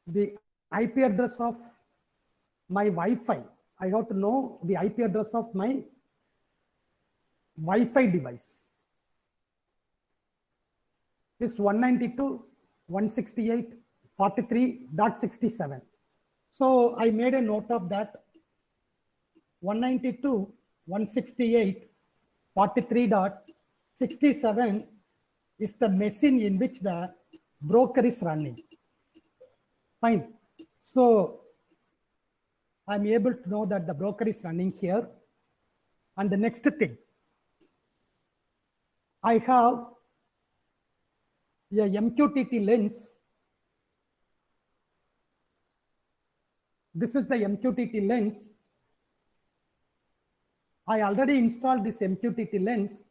the IP address of my Wi-Fi. I have to know the IP address of my Wi-Fi device. Is 192.168.43.67. So I made a note of that. 192.168.43.67 is the machine in which the broker is running. Fine. So I'm able to know that the broker is running here. And the next thing, I have a MQTT lens. This is the MQTT lens. I already installed this MQTT lens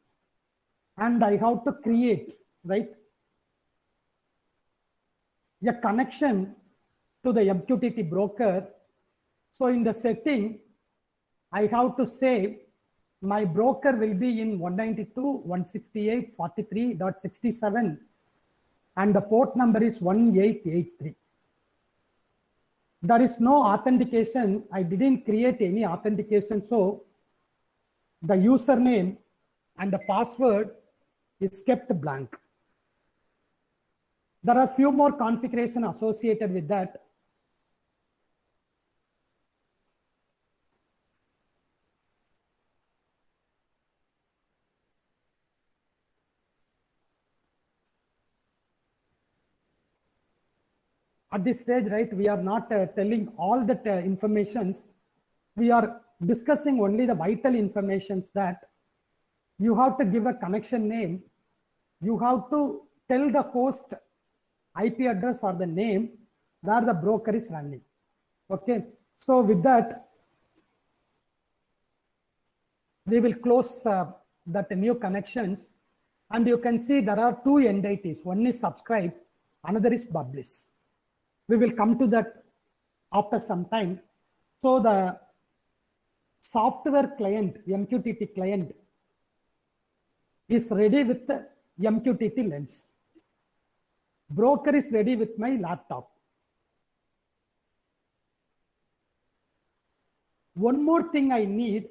and I have to create, right, a connection to the MQTT broker. So in the setting, I have to say my broker will be in 192.168.43.67 and the port number is 1883. There is no authentication. I didn't create any authentication. So the username and the password is kept blank. There are few more configuration associated with that. At this stage, right, we are not telling all the informations. We are discussing only the vital informations that you have to give a connection name. You have to tell the host IP address or the name where the broker is running. Okay. So with that, we will close that new connections. And you can see there are two entities. One is subscribe, another is publish. We will come to that after some time. So the software client, MQTT client, is ready with the MQTT lens. Broker is ready with my laptop. One more thing I need,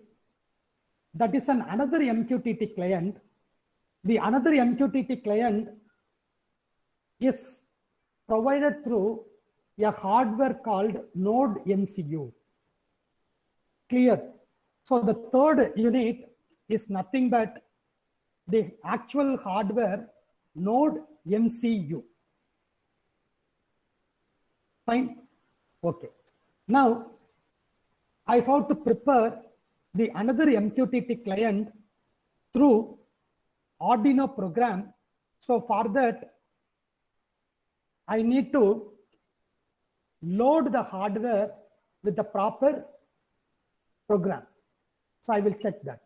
that is another MQTT client. The another MQTT client is provided through a hardware called Node MCU. Clear? So the third unit is nothing but the actual hardware Node MCU. Fine? Okay. Now, I have to prepare the another MQTT client through Arduino program. So for that, I need to load the hardware with the proper program. So I will check that.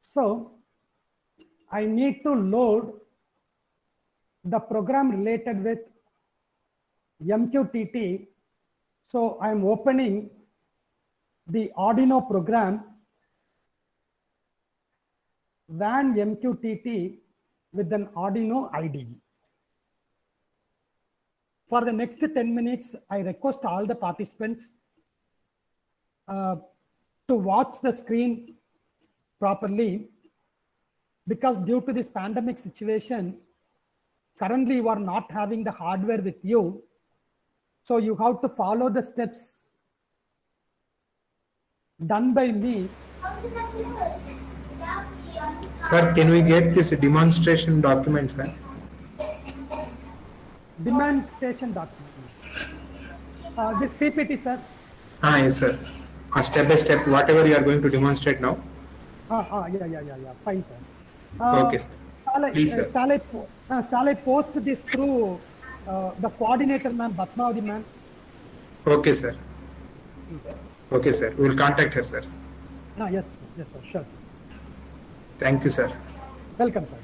So I need to load the program related with MQTT. So I'm opening the Arduino program WAN MQTT with an Arduino IDE. For the next 10 minutes, I request all the participants to watch the screen properly, because due to this pandemic situation, currently you are not having the hardware with you. So you have to follow the steps done by me. Sir, can we get this demonstration document, sir? Demonstration document. This PPT, sir. Yes, sir. Step by step, whatever you are going to demonstrate now. Yeah. Fine, sir. Okay, sir. Please, sir. Shall I post this through the coordinator, ma'am, Batmavati, ma'am? Okay, sir. Okay, sir. We will contact her, sir. Yes, sir, sure. Thank you, sir. Welcome, sir.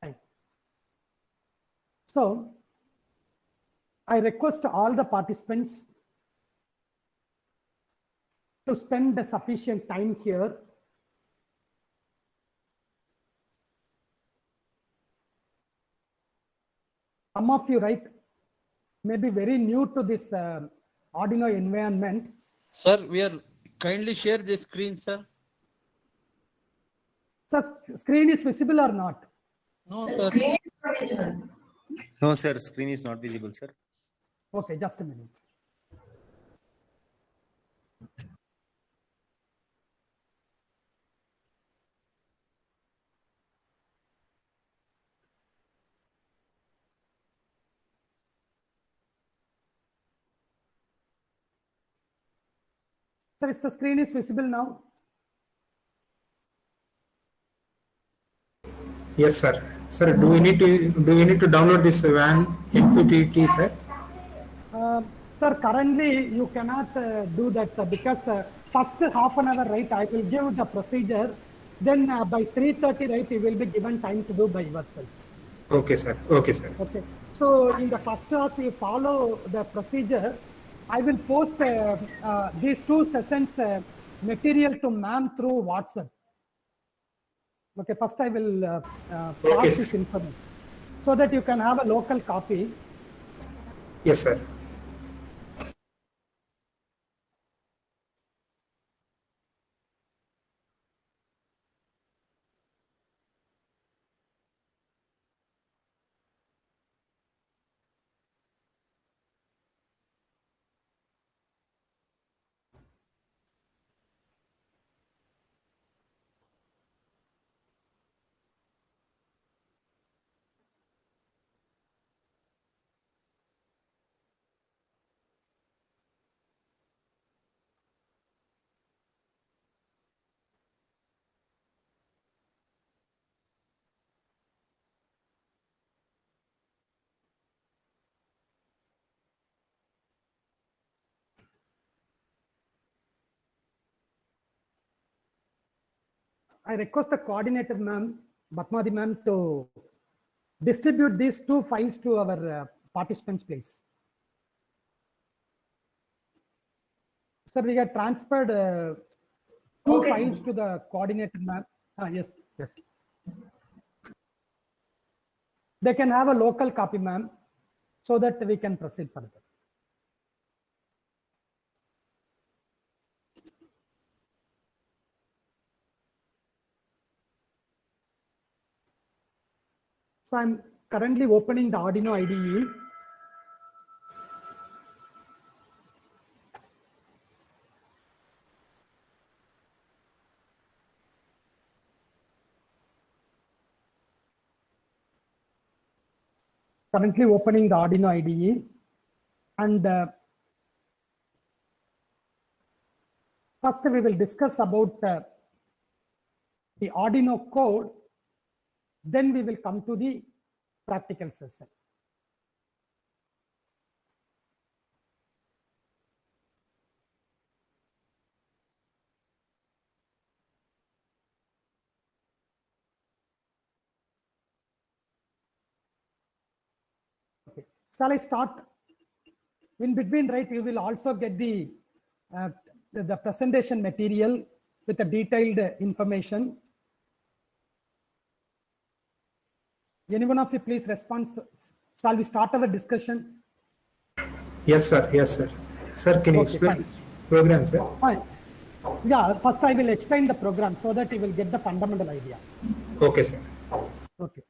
Right. So, I request all the participants to spend the sufficient time here. Some of you, right, may be very new to this Arduino environment. Sir, we are kindly share the screen, sir. So, screen is visible or not? No, sir. No, sir. Screen is not visible, sir. Okay, just a minute. Sir, is the screen is visible now? Yes, sir. Sir, do we need to download this WAN MQTT, sir? Sir, currently you cannot do that, sir, because first half an hour, right, I will give the procedure. Then by 3:30, right, you will be given time to do by yourself. Okay, sir. Okay, sir. Okay. So in the first half, you follow the procedure. I will post these 2 sessions material to ma'am through WhatsApp. Okay, first I will Okay, pass sir. this information so that you can have a local copy. Yes, sir. I request the coordinator, ma'am, Batmadi ma'am, to distribute these 2 files to our participants, please. Sir, we have transferred 2 files to the coordinator, ma'am. Yes. They can have a local copy, ma'am, so that we can proceed further. So I'm currently opening the Arduino IDE. Currently opening the Arduino IDE, and first we will discuss about the Arduino code, then we will come to the practical session. Okay. Shall I start? In between, right, you will also get the presentation material with the detailed information. Any one of you please respond. Shall we start our discussion? Yes, sir. Yes, sir. Sir, can you Okay, explain fine. this program, sir? Fine. Yeah, first I will explain the program so that you will get the fundamental idea. Okay, sir. Okay.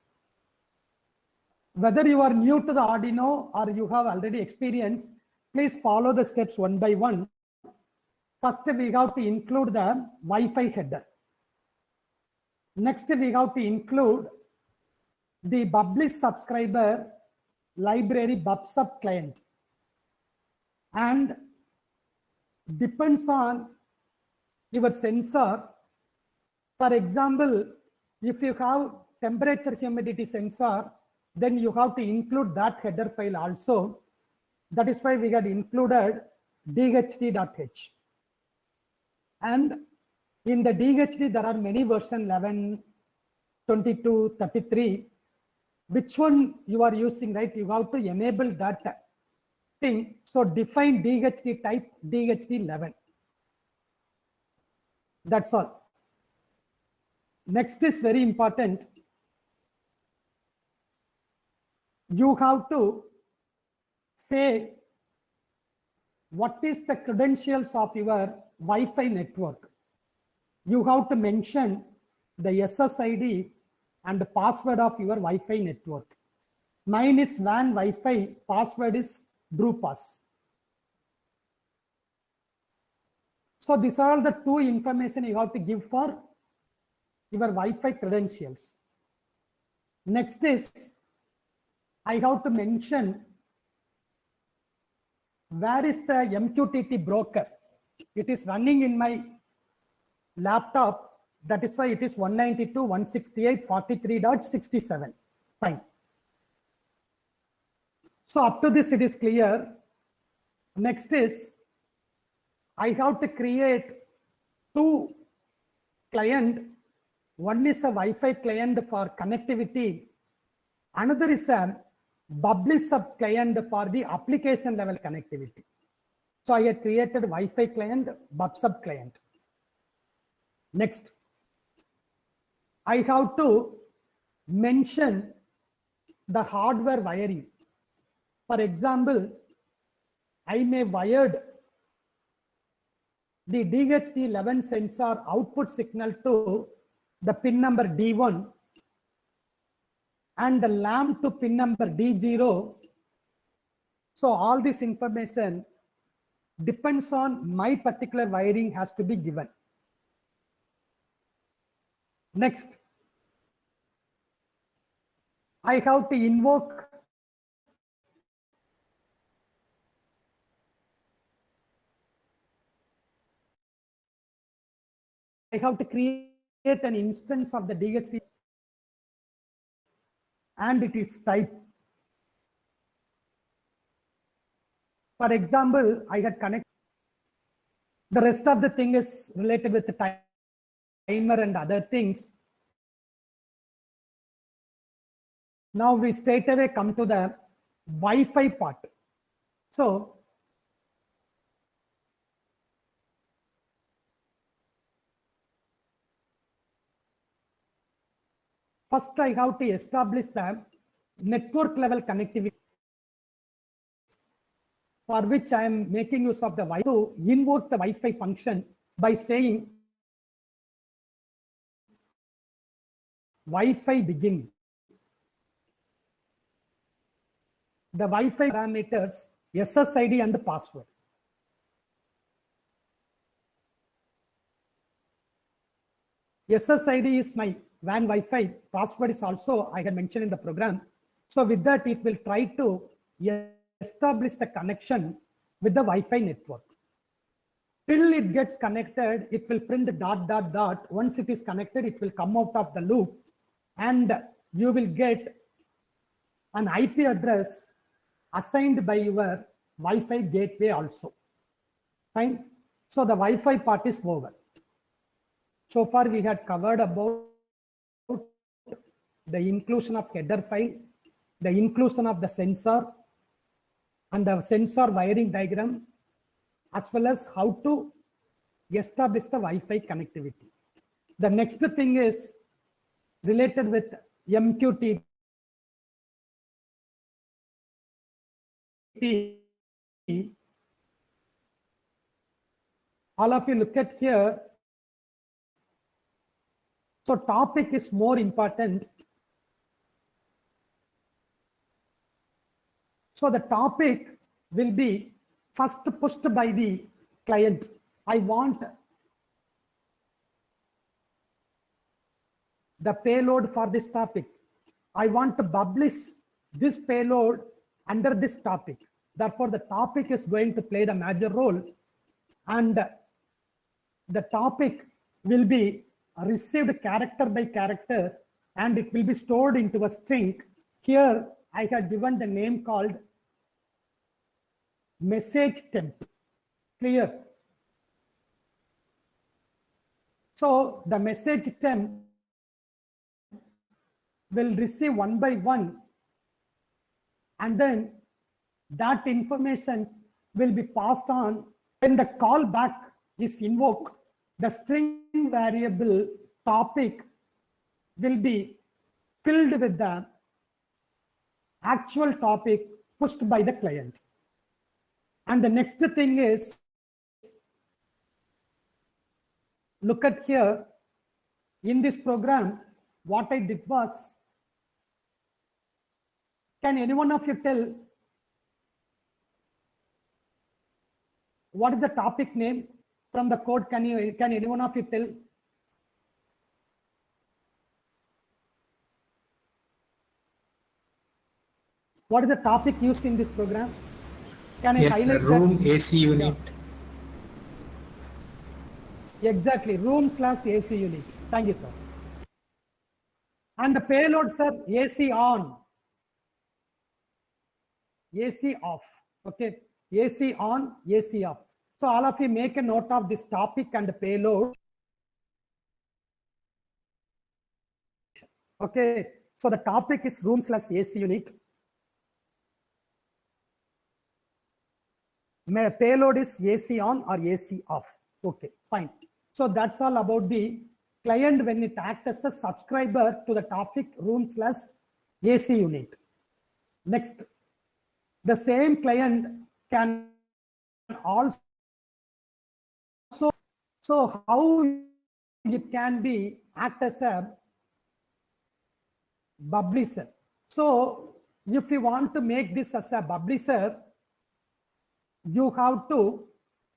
Whether you are new to the Arduino or you have already experience, please follow the steps one by one. First, we have to include the Wi-Fi header. Next, we have to include the Publish subscriber library BubSub client, and depends on your sensor. For example, if you have temperature humidity sensor, then you have to include that header file also. That is why we had included dht.h. And in the DHT, there are many versions, 11, 22, 33. Which one you are using, right? You have to enable that thing. So define DHT type DHT11. That's all. Next is very important. You have to say what is the credentials of your Wi-Fi network. You have to mention the SSID and the password of your Wi-Fi network. Mine is WAN Wi-Fi, password is DrewPass. So these are all the two information you have to give for your Wi-Fi credentials. Next is, I have to mention where is the MQTT broker. It is running in my laptop. That is why it is 192.168.43.67. Fine. So up to this, it is clear. Next is, I have to create two clients. One is a Wi-Fi client for connectivity. Another is a Publish sub client for the application level connectivity. So I have created Wi-Fi client, BubSub client. Next, I have to mention the hardware wiring. For example, I may wired the DHT11 sensor output signal to the pin number D1 and the LAMP to pin number D0. So all this information depends on my particular wiring has to be given. Next, I have to invoke I have to create an instance of the DHT and it is type. For example, I had connected. The rest of the thing is related with the timer and other things. Now we straight away come to the Wi-Fi part. So first I have to establish the network level connectivity, for which I am making use of the Wi-Fi to invoke the Wi-Fi function by saying Wi-Fi begin. The Wi-Fi parameters, SSID and the password. SSID is my WAN Wi-Fi, password is also I had mentioned in the program. So with that, it will try to establish the connection with the Wi-Fi network. Till it gets connected, it will print dot, dot, dot. Once it is connected, it will come out of the loop and you will get an IP address assigned by your Wi-Fi gateway also. Fine. So the Wi-Fi part is over. So far we had covered about the inclusion of header file, the inclusion of the sensor and the sensor wiring diagram, as well as how to establish the Wi-Fi connectivity. The next thing is related with MQTT. All of you look at here. So topic is more important. So the topic will be first pushed by the client. I want the payload for this topic. I want to publish this payload under this topic. Therefore, the topic is going to play the major role, and the topic will be received character by character, and it will be stored into a string. Here, I have given the name called message temp. Clear? So the message temp will receive one by one, and then that information will be passed on. When the callback is invoked, the string variable topic will be filled with the actual topic pushed by the client. And the next thing is, look at here, in this program, what I did was, can any one of you tell what is the topic name from the code? Can any one of you tell? What is the topic used in this program? Can I Yes, highlight room that? AC unit. Exactly, room/AC unit. Thank you, sir. And the payload, sir, AC on, AC off. Okay, AC on, AC off. So all of you make a note of this topic and the payload. Okay, so the topic is room/AC unit. My payload is AC on or AC off. Okay, fine. So that's all about the client when it acts as a subscriber to the topic room/AC unit. Next, the same client can also, so how it can be act as a publisher. So if you want to make this as a publisher, you have to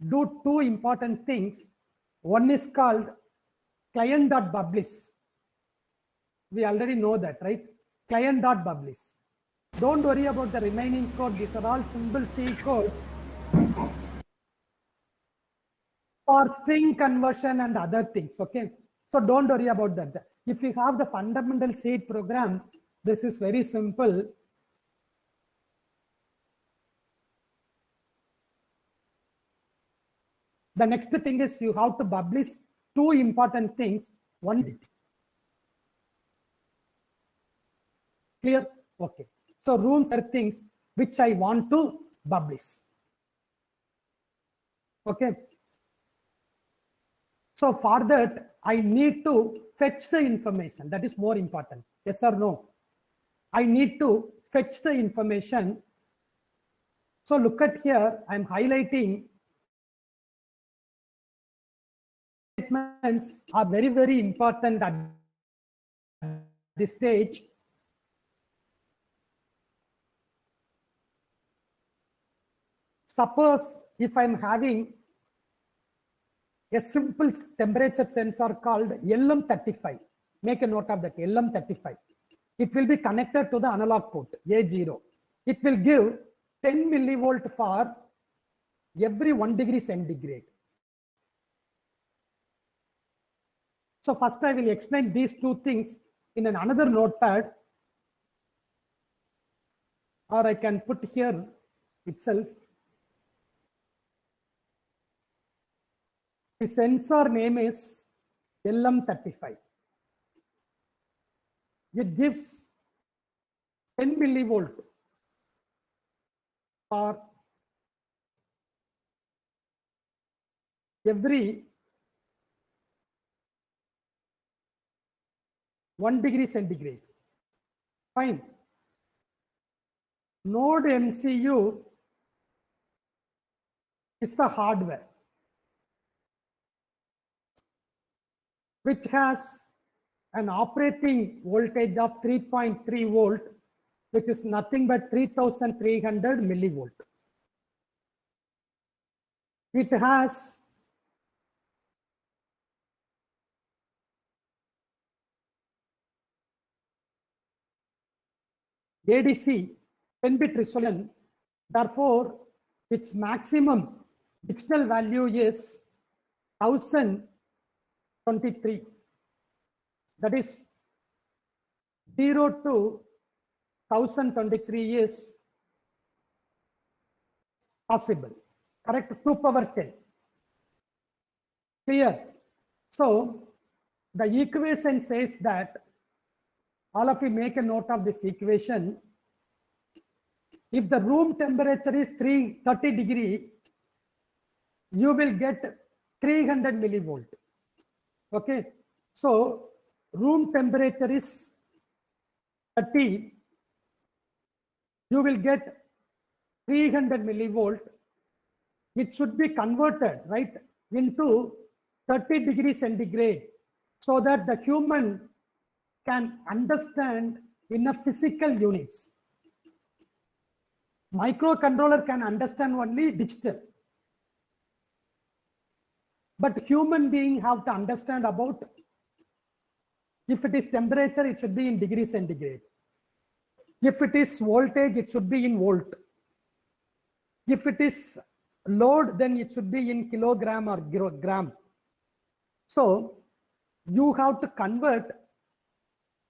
do two important things. One is called client.publish. We already know that, right? Client.publish. Don't worry about the remaining code. These are all simple C codes for string conversion and other things. Okay, so don't worry about that. If you have the fundamental C program, this is very simple. The next thing is you have to publish two important things. One, clear? Okay. So rooms are things which I want to publish. Okay. So for that, I need to fetch the information. That is more important. Yes or no? I need to fetch the information. So look at here, I'm highlighting statements are very, very important at this stage. Suppose if I'm having a simple temperature sensor called LM35, make a note of that, LM35. It will be connected to the analog port, A0. It will give 10 millivolt for every 1 degree centigrade. So first I will explain these two things in another notepad, or I can put here itself. The sensor name is LM35. It gives 10 millivolt for every 1 degree centigrade. Fine. Node MCU is the hardware which has an operating voltage of 3.3 volt, which is nothing but 3300 millivolt. It has ADC 10-bit resolution. Therefore, its maximum digital value is 1023. That is 0 to 1023 is possible. Correct? 2 power 10. Clear? So the equation says that, all of you make a note of this equation. If the room temperature is 30 degree, you will get 300 millivolt. Okay. So room temperature is 30. You will get 300 millivolt. It should be converted, right, into 30 degrees centigrade, so that the human can understand in a physical units. Microcontroller can understand only digital, but human being have to understand about, if it is temperature, it should be in degrees centigrade. If it is voltage, it should be in volt. If it is load, then it should be in kilogram or gram. So you have to convert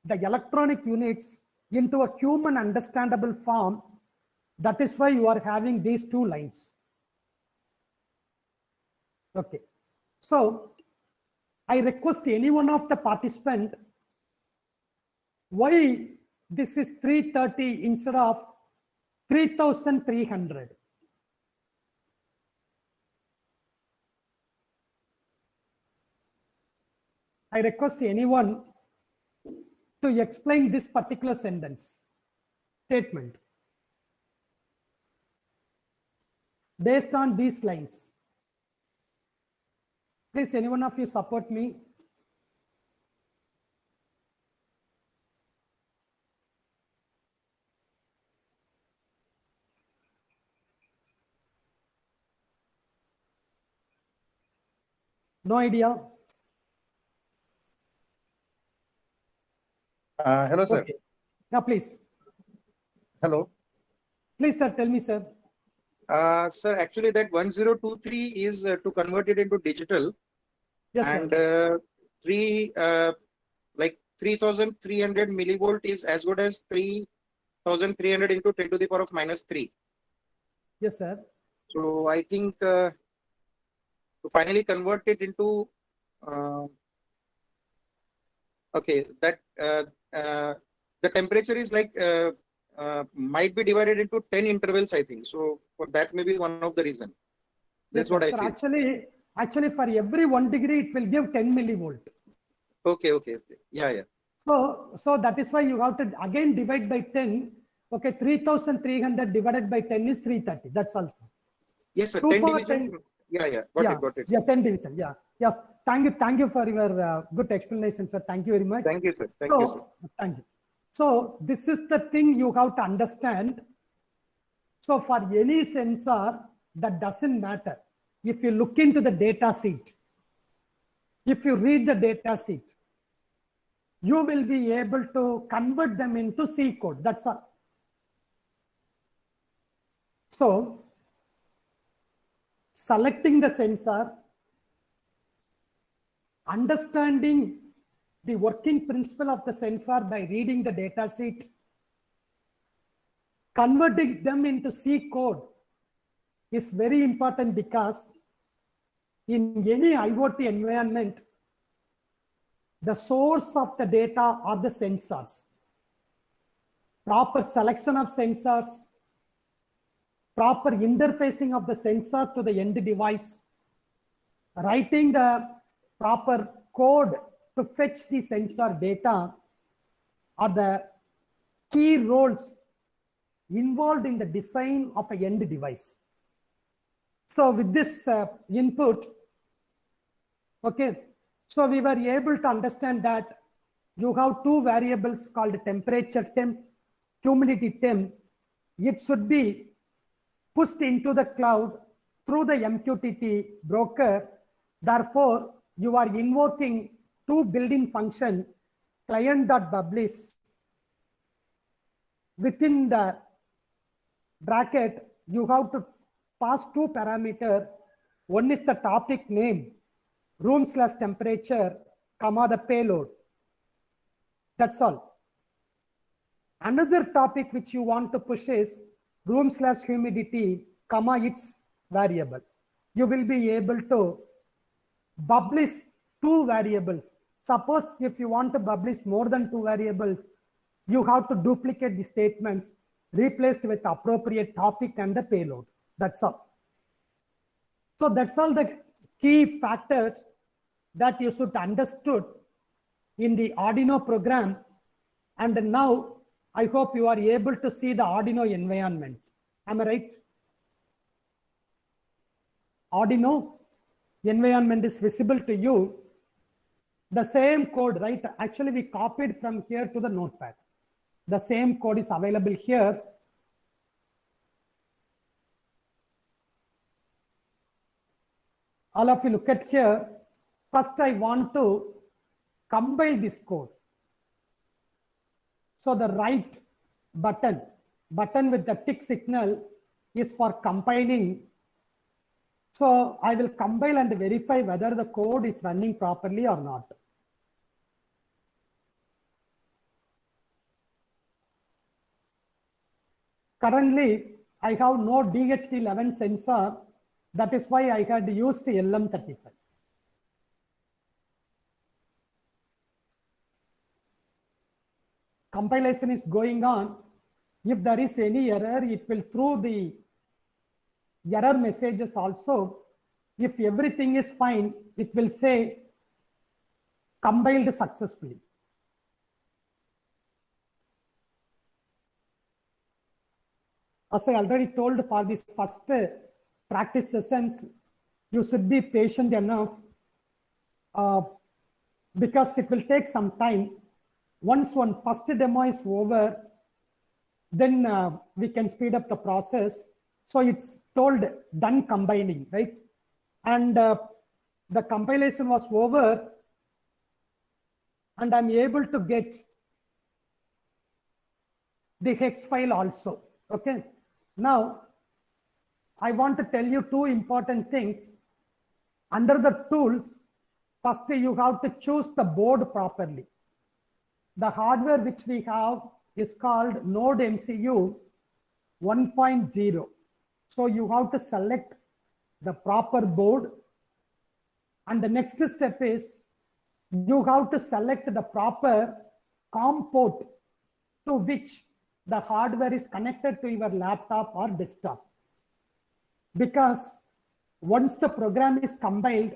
the electronic units into a human understandable form. That is why you are having these two lines. Okay. So I request any one of the participant, why this is 330 instead of 3300? I request anyone to explain this particular sentence, statement, based on these lines. Please, any one of you support me? No idea? Hello, sir. Okay. Yeah, please. Hello. Please, sir, tell me, sir. Sir, actually that 1023 is to convert it into digital. Yes, and sir. 3300 millivolt is as good as 3300 into 10 to the power of -3. Yes, sir. So I think to finally convert it into okay, that the temperature is like might be divided into 10 intervals, I think. So for that may be one of the reason. That's Yes, what sir. I Sir, feel. actually for every 1 degree, it will give 10 millivolt. Okay. Yeah. So that is why you have to again divide by 10. Okay, 3300 divided by 10 is 330. That's also. Yes, sir. 2 10 power division. 10. Yeah. Got it. Yeah, 10 division. Yeah. Yes. Thank you for your good explanation, sir. Thank you very much. Thank you, sir. Thank you, sir. Thank you. So this is the thing you have to understand. So for any sensor, that doesn't matter. If you look into the data sheet, if you read the data sheet, you will be able to convert them into C code. That's all. So selecting the sensor, understanding the working principle of the sensor by reading the data sheet, converting them into C code is very important, because in any IoT environment, the source of the data are the sensors. Proper selection of sensors, proper interfacing of the sensor to the end device, writing the proper code to fetch the sensor data are the key roles involved in the design of an end device. So with this input, okay, so we were able to understand that you have two variables called temperature temp, humidity temp. It should be pushed into the cloud through the MQTT broker. Therefore, you are invoking two built-in function, client.publish within the bracket, you have to pass two parameters. One is the topic name, room/temperature, comma the payload. That's all. Another topic which you want to push is room/humidity, comma its variable. You will be able to publish two variables. Suppose if you want to publish more than two variables, you have to duplicate the statements, replaced with appropriate topic and the payload. That's all. So that's all the key factors that you should understood in the Arduino program. And now I hope you are able to see the Arduino environment. Am I right? Arduino environment is visible to you. The same code, right? Actually, we copied from here to the notepad. The same code is available here. All of you look at here. First, I want to compile this code. So the right button with the tick signal is for compiling. So I will compile and verify whether the code is running properly or not. Currently, I have no DHT11 sensor. That is why I had used LM35. Compilation is going on. If there is any error, it will throw the error messages also. If everything is fine, it will say compiled successfully. As I already told, for this first practice sessions, you should be patient enough because it will take some time. Once one first demo is over, then we can speed up the process. So it's told done combining, right? And the compilation was over, and I'm able to get the hex file also. Okay. Now, I want to tell you two important things. Under the tools, first you have to choose the board properly. The hardware which we have is called Node MCU 1.0. So you have to select the proper board. And the next step is you have to select the proper COM port to which the hardware is connected to your laptop or desktop. Because once the program is compiled,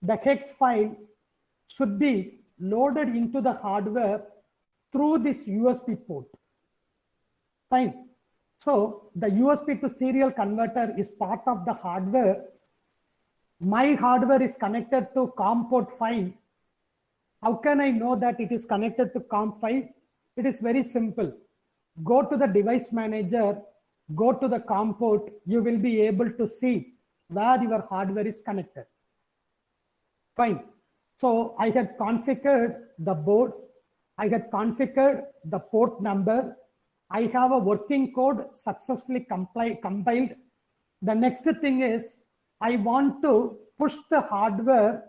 the hex file should be loaded into the hardware through this USB port. Fine. So the USB to serial converter is part of the hardware. My hardware is connected to COM port 5. How can I know that it is connected to COM 5? It is very simple. Go to the device manager, go to the COM port, you will be able to see where your hardware is connected. Fine. So I had configured the board. I had configured the port number. I have a working code successfully compiled. The next thing is I want to push the hardware,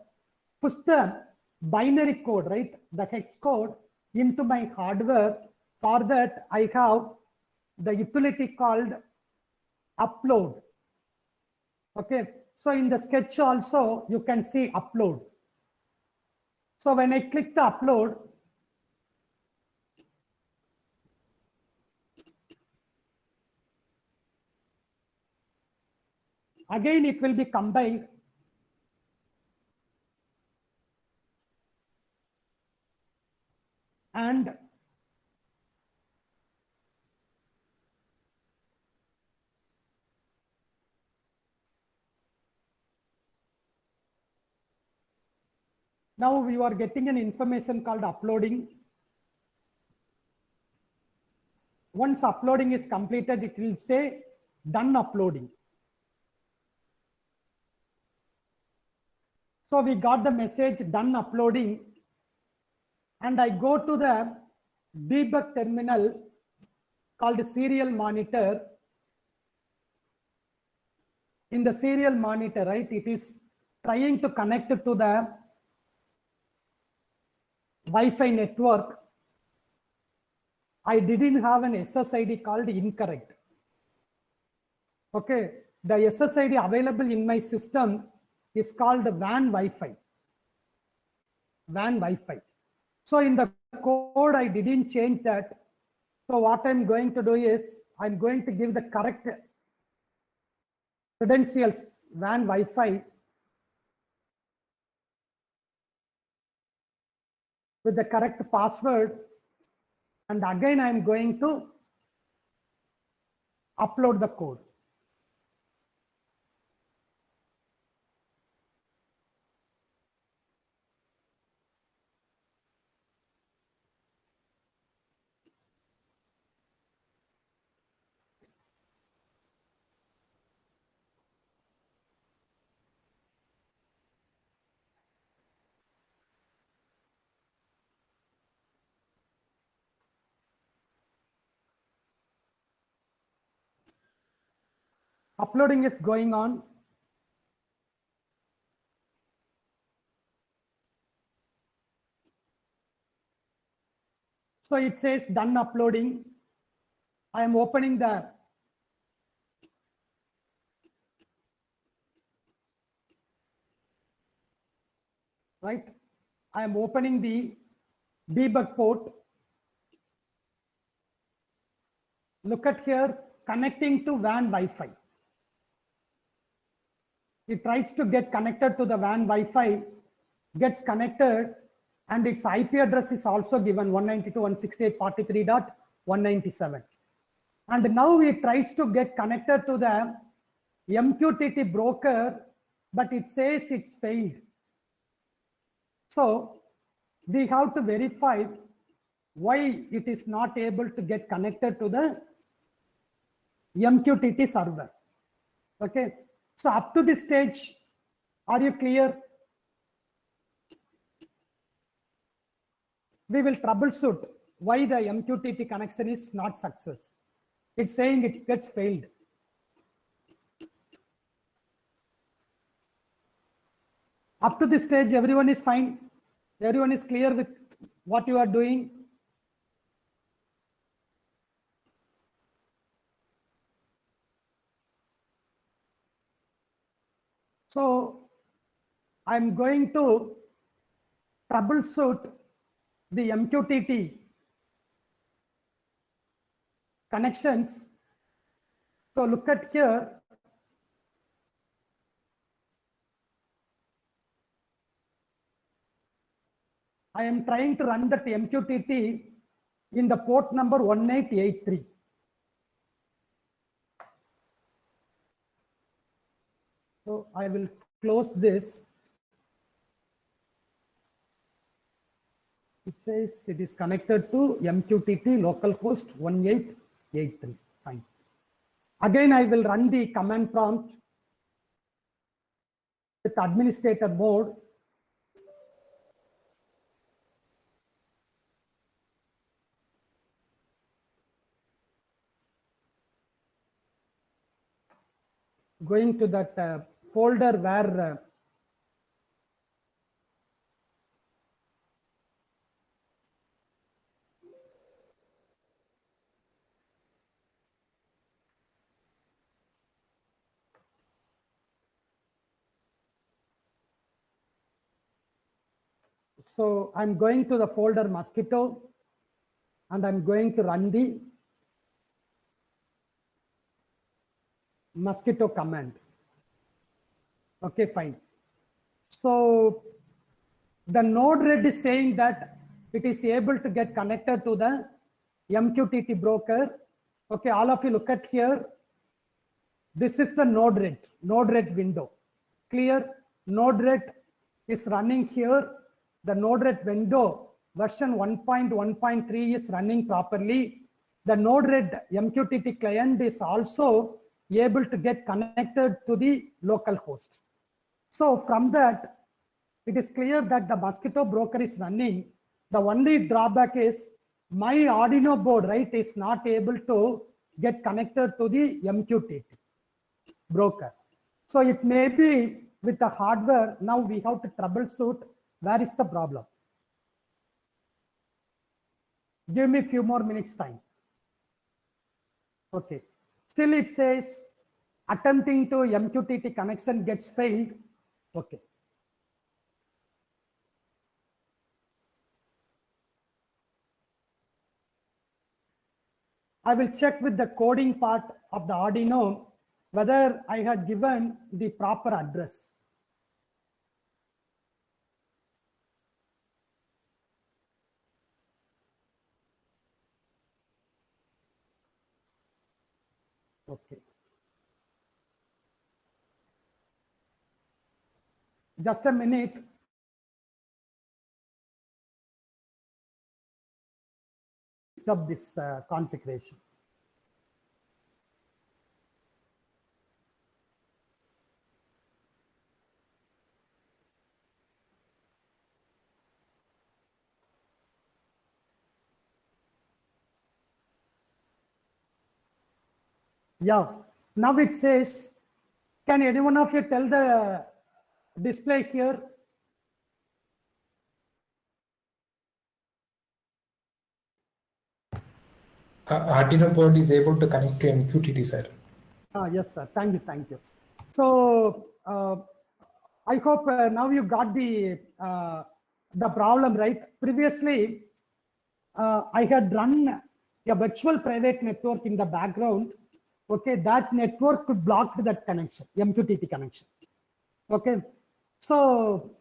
push the binary code, right? The hex code into my hardware. For that, I have the utility called upload. Okay. So in the sketch also, you can see upload. So when I click the upload, again, it will be compiled. And now you are getting an information called uploading. Once uploading is completed, it will say done uploading. So we got the message done uploading, and I go to the debug terminal called serial monitor. In the serial monitor, right, it is trying to connect to the Wi-Fi network. I didn't have an SSID called incorrect. Okay, the SSID available in my system is called WAN Wi-Fi. WAN Wi-Fi. So in the code, I didn't change that. So what I'm going to do is I'm going to give the correct credentials, WAN Wi-Fi, with the correct password. And again, I'm going to upload the code. Uploading is going on. So it says done uploading. I am opening the right. I am opening the debug port. Look at here, connecting to WAN Wi-Fi. It tries to get connected to the WAN Wi-Fi, gets connected, and its IP address is also given 192.168.43.197. And now it tries to get connected to the MQTT broker, but it says it's failed. So we have to verify why it is not able to get connected to the MQTT server. Okay. So up to this stage, are you clear? We will troubleshoot why the MQTT connection is not success. It's saying it gets failed. Up to this stage, everyone is fine. Everyone is clear with what you are doing. So I'm going to troubleshoot the MQTT connections. So look at here. I am trying to run that MQTT in the port number 1883. So I will close this. It says it is connected to MQTT localhost 1883. Fine. Again, I will run the command prompt with administrator mode. Going to that folder where so I'm going to the folder mosquito and I'm going to run the mosquito command. Okay, fine. So the Node-RED is saying that it is able to get connected to the MQTT broker. Okay, all of you look at here. This is the Node-RED window. Clear? Node-RED is running here. The Node-RED window version 1.1.3 is running properly. The Node-RED MQTT client is also able to get connected to the local host. So from that, it is clear that the mosquito broker is running. The only drawback is my Arduino board, right, is not able to get connected to the MQTT broker. So it may be with the hardware. Now we have to troubleshoot where is the problem. Give me a few more minutes time. Okay. Still it says attempting to MQTT connection gets failed. Okay. I will check with the coding part of the Arduino whether I had given the proper address. Okay. Just a minute. Stop this configuration. Yeah, now it says, can any one of you tell the display here? Arduino board is able to connect to MQTT, sir. Yes, sir. Thank you. Thank you. So I hope now you got the problem right. Previously, I had run a virtual private network in the background. Okay, that network could block that connection, MQTT connection. Okay, so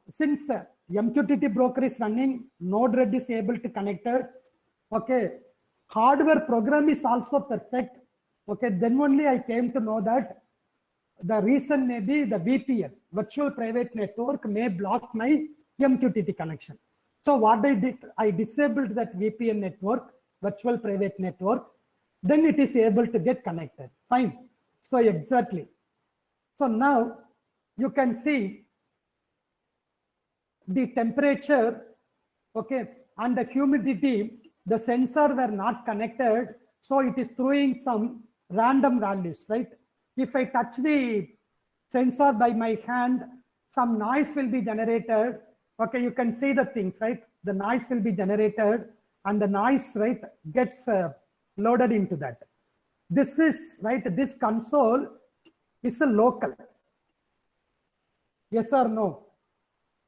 since the MQTT broker is running, Node-RED is able to connect it. Okay, hardware program is also perfect. Okay, then only I came to know that the reason may be the VPN, virtual private network, may block my MQTT connection. So what I did, I disabled that VPN network, virtual private network, then it is able to get connected. Fine. So exactly. So now you can see the temperature, okay, and the humidity, the sensor were not connected. So it is throwing some random values, right? If I touch the sensor by my hand, some noise will be generated. Okay, you can see the things, right? The noise will be generated and the noise, right, gets loaded into that. This is, right, this console is a local. Yes or no?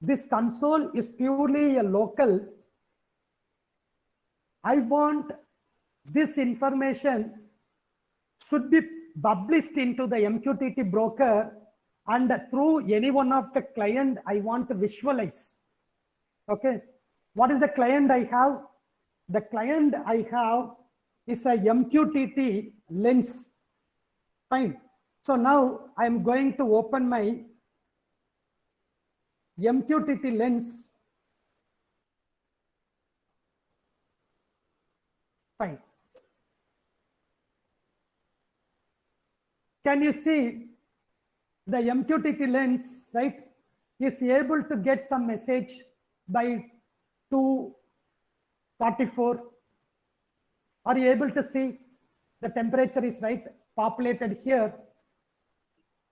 This console is purely a local. I want this information should be published into the MQTT broker, and through any one of the client I want to visualize. Okay, what is the client I have? The client I have is a MQTT lens. Fine. So now I'm going to open my MQTT lens. Fine. Can you see the MQTT lens, right, is able to get some message by 244? Are you able to see the temperature is right populated here?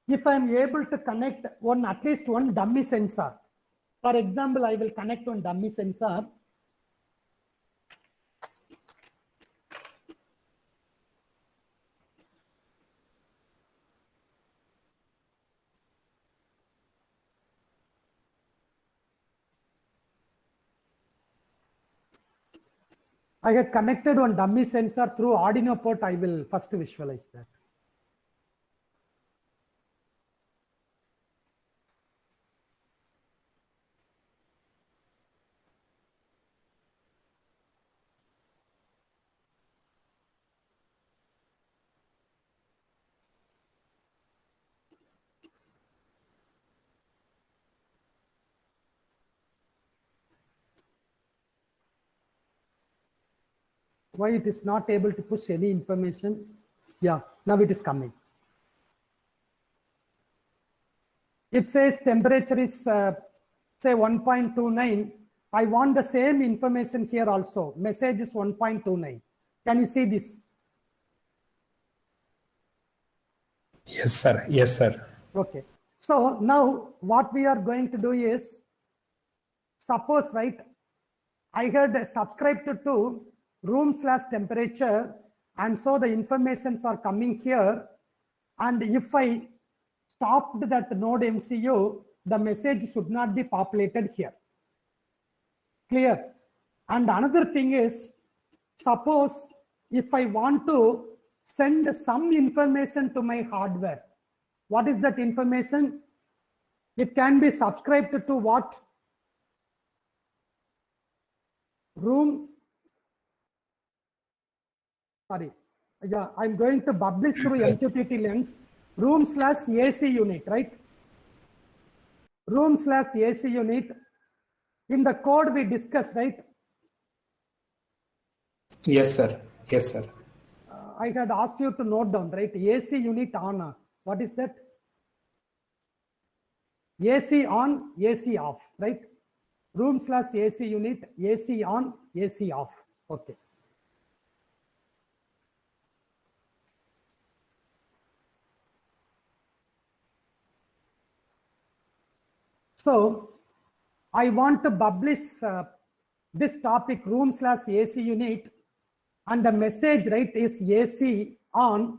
If I'm able to connect at least one dummy sensor, for example, I will connect one dummy sensor. I had connected one dummy sensor through Arduino port. I will first visualize that. Why it is not able to push any information? Yeah, now it is coming. It says temperature is say 1.29. I want the same information here also. Message is 1.29. Can you see this? Yes, sir. Yes, sir. Okay. So now what we are going to do is, suppose, right, I had subscribed to room/temperature, and so the informations are coming here. And if I stopped that node MCU, the message should not be populated here. Clear? And another thing is, suppose if I want to send some information to my hardware, what is that information? It can be subscribed to what? Room. Sorry. Yeah, I'm going to publish through MQTT Lens. Room/AC unit, right? Room/AC unit. In the code we discussed, right? Yes, sir. Yes, sir. I had asked you to note down, right? AC unit on. What is that? AC on, AC off, right? Room/AC unit, AC on, AC off. Okay. So I want to publish this topic, room/AC unit, and the message, right, is AC on.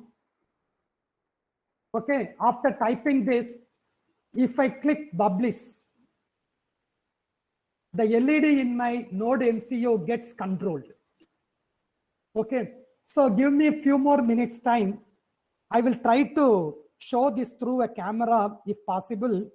Okay, after typing this, if I click publish, the LED in my node MCU gets controlled. Okay, so give me a few more minutes time. I will try to show this through a camera if possible.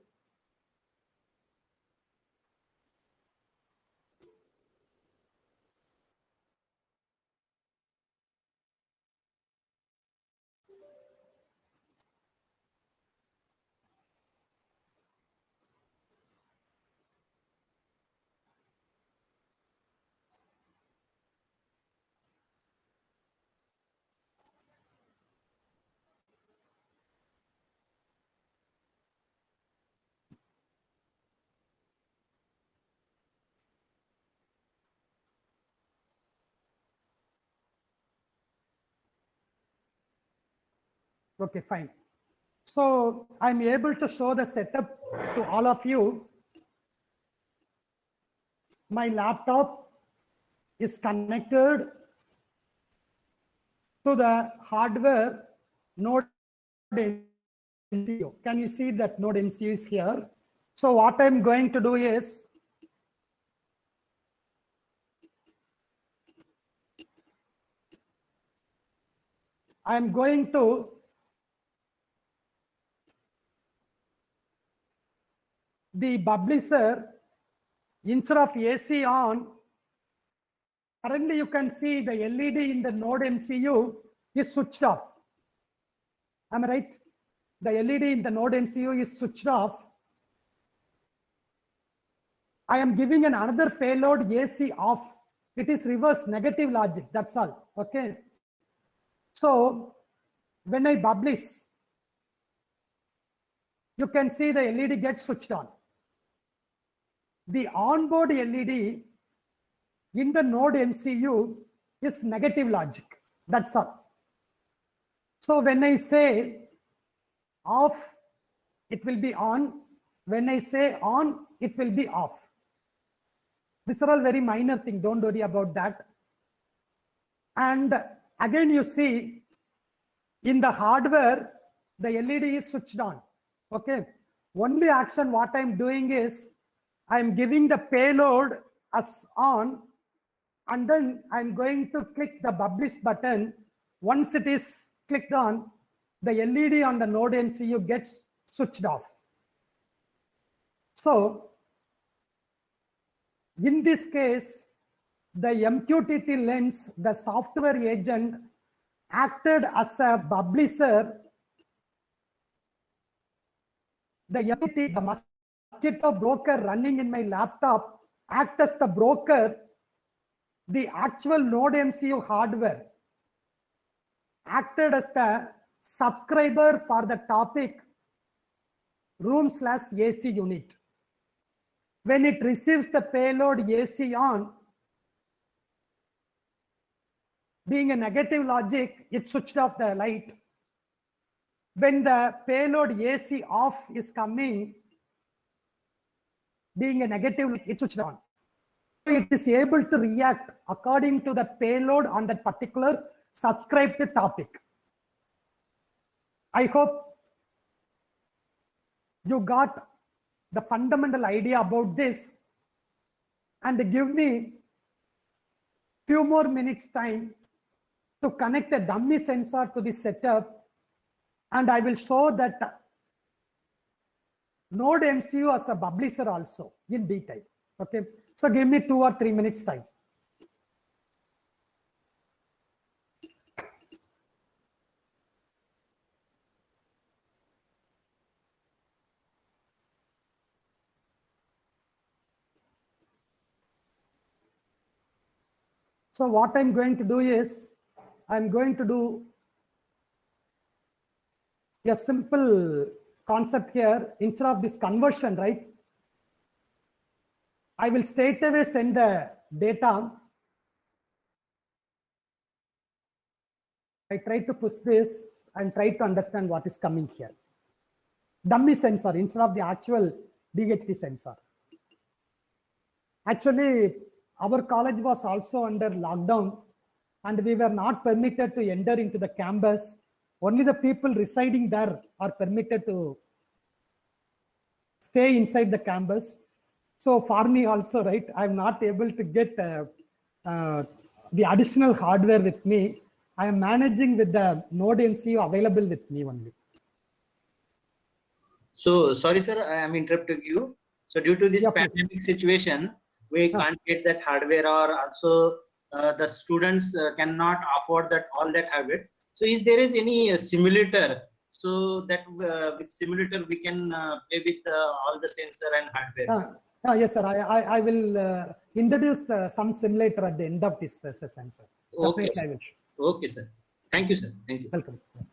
Okay, fine. So I'm able to show the setup to all of you. My laptop is connected to the hardware node MCU. Can you see that node MCU is here? So what I'm going to do is, I'm going to the publisher, instead of AC on, currently you can see the LED in the node MCU is switched off. Am I right? The LED in the node MCU is switched off. I am giving another payload AC off. It is reverse negative logic, that's all. Okay. So when I publish, you can see the LED gets switched on. The onboard LED in the node MCU is negative logic. That's all. So when I say off, it will be on. When I say on, it will be off. These are all very minor things. Don't worry about that. And again, you see in the hardware, the LED is switched on. Okay. Only action what I'm doing is I'm giving the payload as on, and then I'm going to click the publish button. Once it is clicked on, the LED on the node MCU gets switched off. So in this case, the MQTT Lens, the software agent, acted as a publisher. The MQTT, the Mosquito broker running in my laptop, act as the broker. The actual node MCU hardware acted as the subscriber for the topic room/AC unit. when it receives the payload AC on, being a negative logic, it switched off the light. When the payload AC off is coming, being a negative, it switched on. So it is able to react according to the payload on that particular subscribed topic. I hope you got the fundamental idea about this, and give me few more minutes time to connect a dummy sensor to this setup, and I will show that Node MCU as a publisher also in detail. Okay, so give me 2 or 3 minutes time. So what I'm going to do is, I'm going to do a simple concept here. Instead of this conversion, right, I will straight away send the data. I try to push this and try to understand what is coming here. Dummy sensor instead of the actual DHT sensor. Actually, our college was also under lockdown, and we were not permitted to enter into the campus. Only the people residing there are permitted to stay inside the campus. So for me also, right, I'm not able to get the additional hardware with me. I am managing with the Node MCU available with me only. So sorry, sir, I am interrupting you. So due to this Yeah, please. pandemic situation, we Yeah. can't get that hardware, or also the students cannot afford that all that hardware. So is there is any simulator, so that with simulator we can play with all the sensor and hardware? Yes, sir. I will introduce some simulator at the end of this session, sir. Okay. Definitely, I will. Okay, sir. Thank you, sir. Thank you. Welcome. Sir.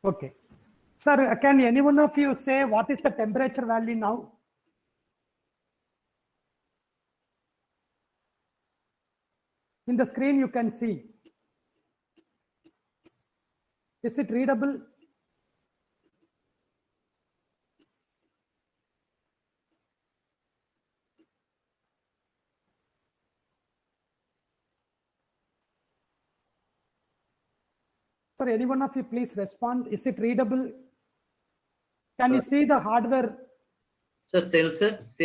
Okay. Sir, can any one of you say what is the temperature value now? In the screen, you can see. Is it readable? Sir, any one of you please respond. Is it readable? Can you see the hardware? So Celsius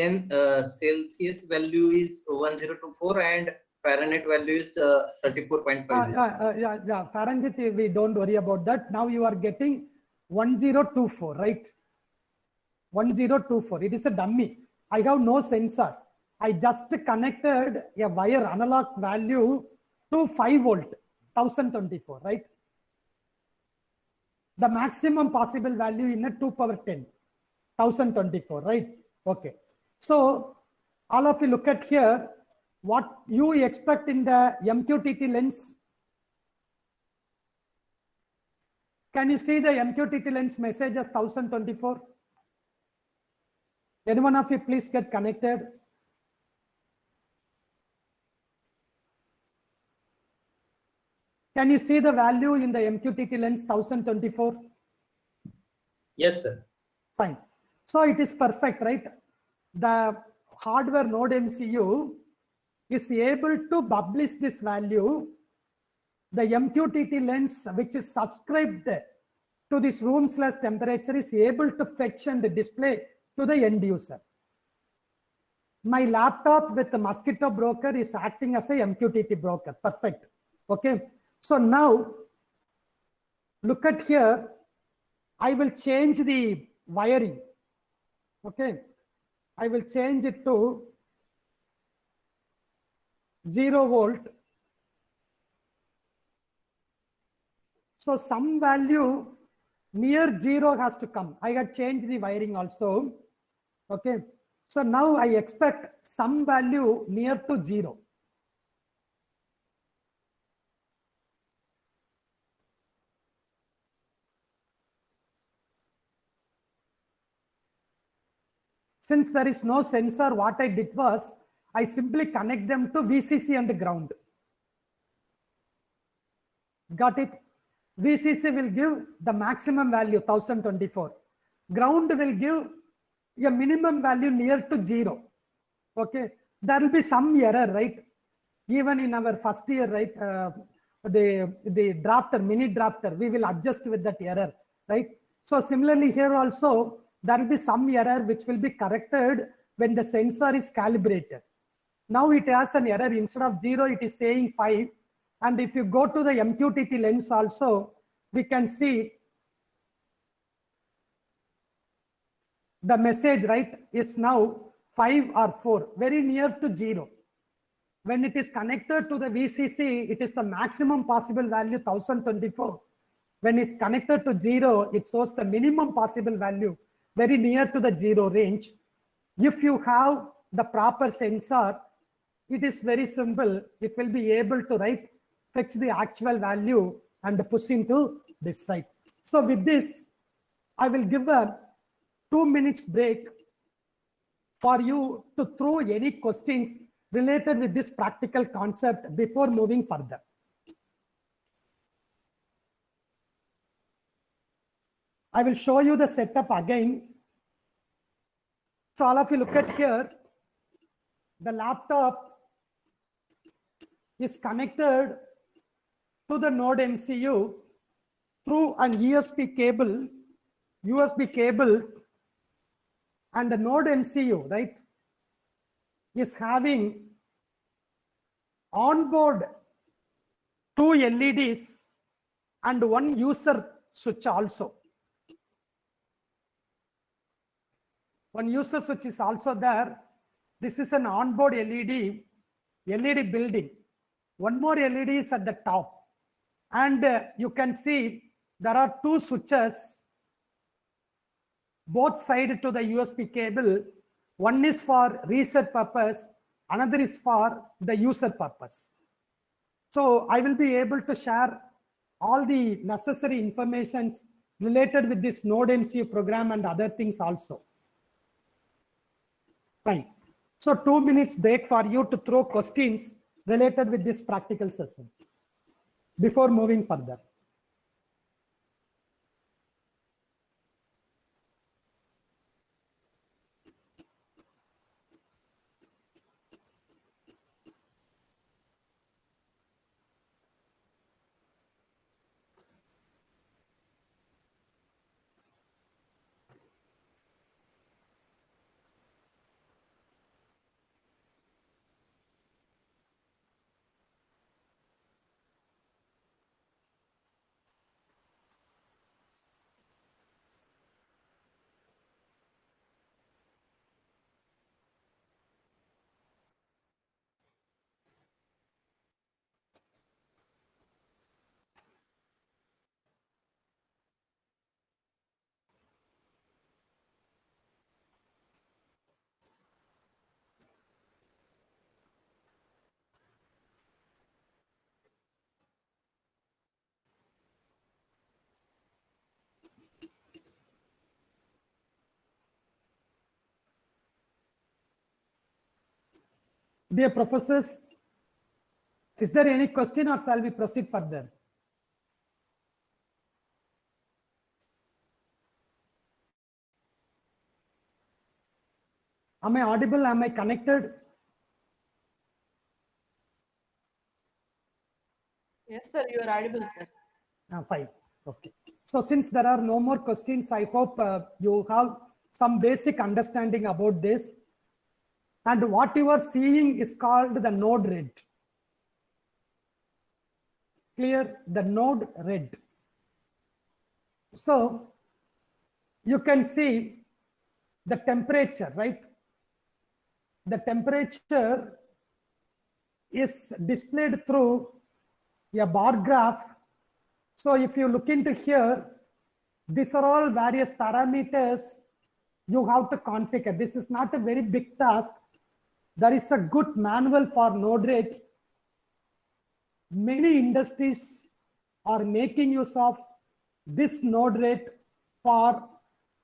value is 1024 and Fahrenheit value is 34.50. Yeah. Fahrenheit, we don't worry about that. Now you are getting 1024, right? 1024. It is a dummy. I have no sensor. I just connected a wire analog value to 5 volt, 1024, right? The maximum possible value in a 2 power 10, 1024, right? Okay. So all of you look at here, what you expect in the MQTT lens. Can you see the MQTT lens message as 1024? Any one of you please get connected? Can you see the value in the MQTT lens 1024? Yes, sir. Fine. So it is perfect, right? The hardware Node MCU is able to publish this value. The MQTT lens, which is subscribed to this room/temperature, is able to fetch and display to the end user. My laptop with the Mosquitto broker is acting as a MQTT broker. Perfect. Okay. So now look at here, I will change the wiring. Okay, I will change it to 0 volt. So some value near 0 has to come. I had changed the wiring also. Okay, so now I expect some value near to 0. Since there is no sensor, what I did was I simply connect them to VCC and ground. Got it? VCC will give the maximum value 1024. Ground will give a minimum value near to 0. Okay, there will be some error, right? Even in our first year, right? The drafter, mini drafter, we will adjust with that error, right? So similarly here also, there will be some error which will be corrected when the sensor is calibrated. Now it has an error. Instead of 0, it is saying 5. And if you go to the MQTT lens also, we can see the message, right, is now 5 or 4, very near to 0. When it is connected to the VCC, it is the maximum possible value 1024. When it's connected to 0, it shows the minimum possible value, very near to the 0 range. If you have the proper sensor, it is very simple. It will be able to fetch the actual value and push into this side. So with this, I will give a 2 minutes break for you to throw any questions related with this practical concept before moving further. I will show you the setup again. So all of you look at here, the laptop is connected to the Node MCU through an USB cable, and the Node MCU, right, is having onboard 2 LEDs and 1 user switch also. One user switch is also there. This is an onboard LED building. One more LED is at the top. And you can see there are 2 switches, both sides to the USB cable. One is for reset purpose, another is for the user purpose. So I will be able to share all the necessary information related with this Node MCU program and other things also. Fine. So 2 minutes break for you to throw questions related with this practical session before moving further. Dear professors, is there any question or shall we proceed further? Am I audible? Am I connected? Yes, sir, you are audible, sir. Fine. Okay. So since there are no more questions, I hope you have some basic understanding about this. And what you are seeing is called the node RED. clear the node red. So you can see the temperature, right? The temperature is displayed through a bar graph. So if you look into here, these are all various parameters you have to configure. This is not a very big task. There is a good manual for Node-RED. Many industries are making use of this Node-RED for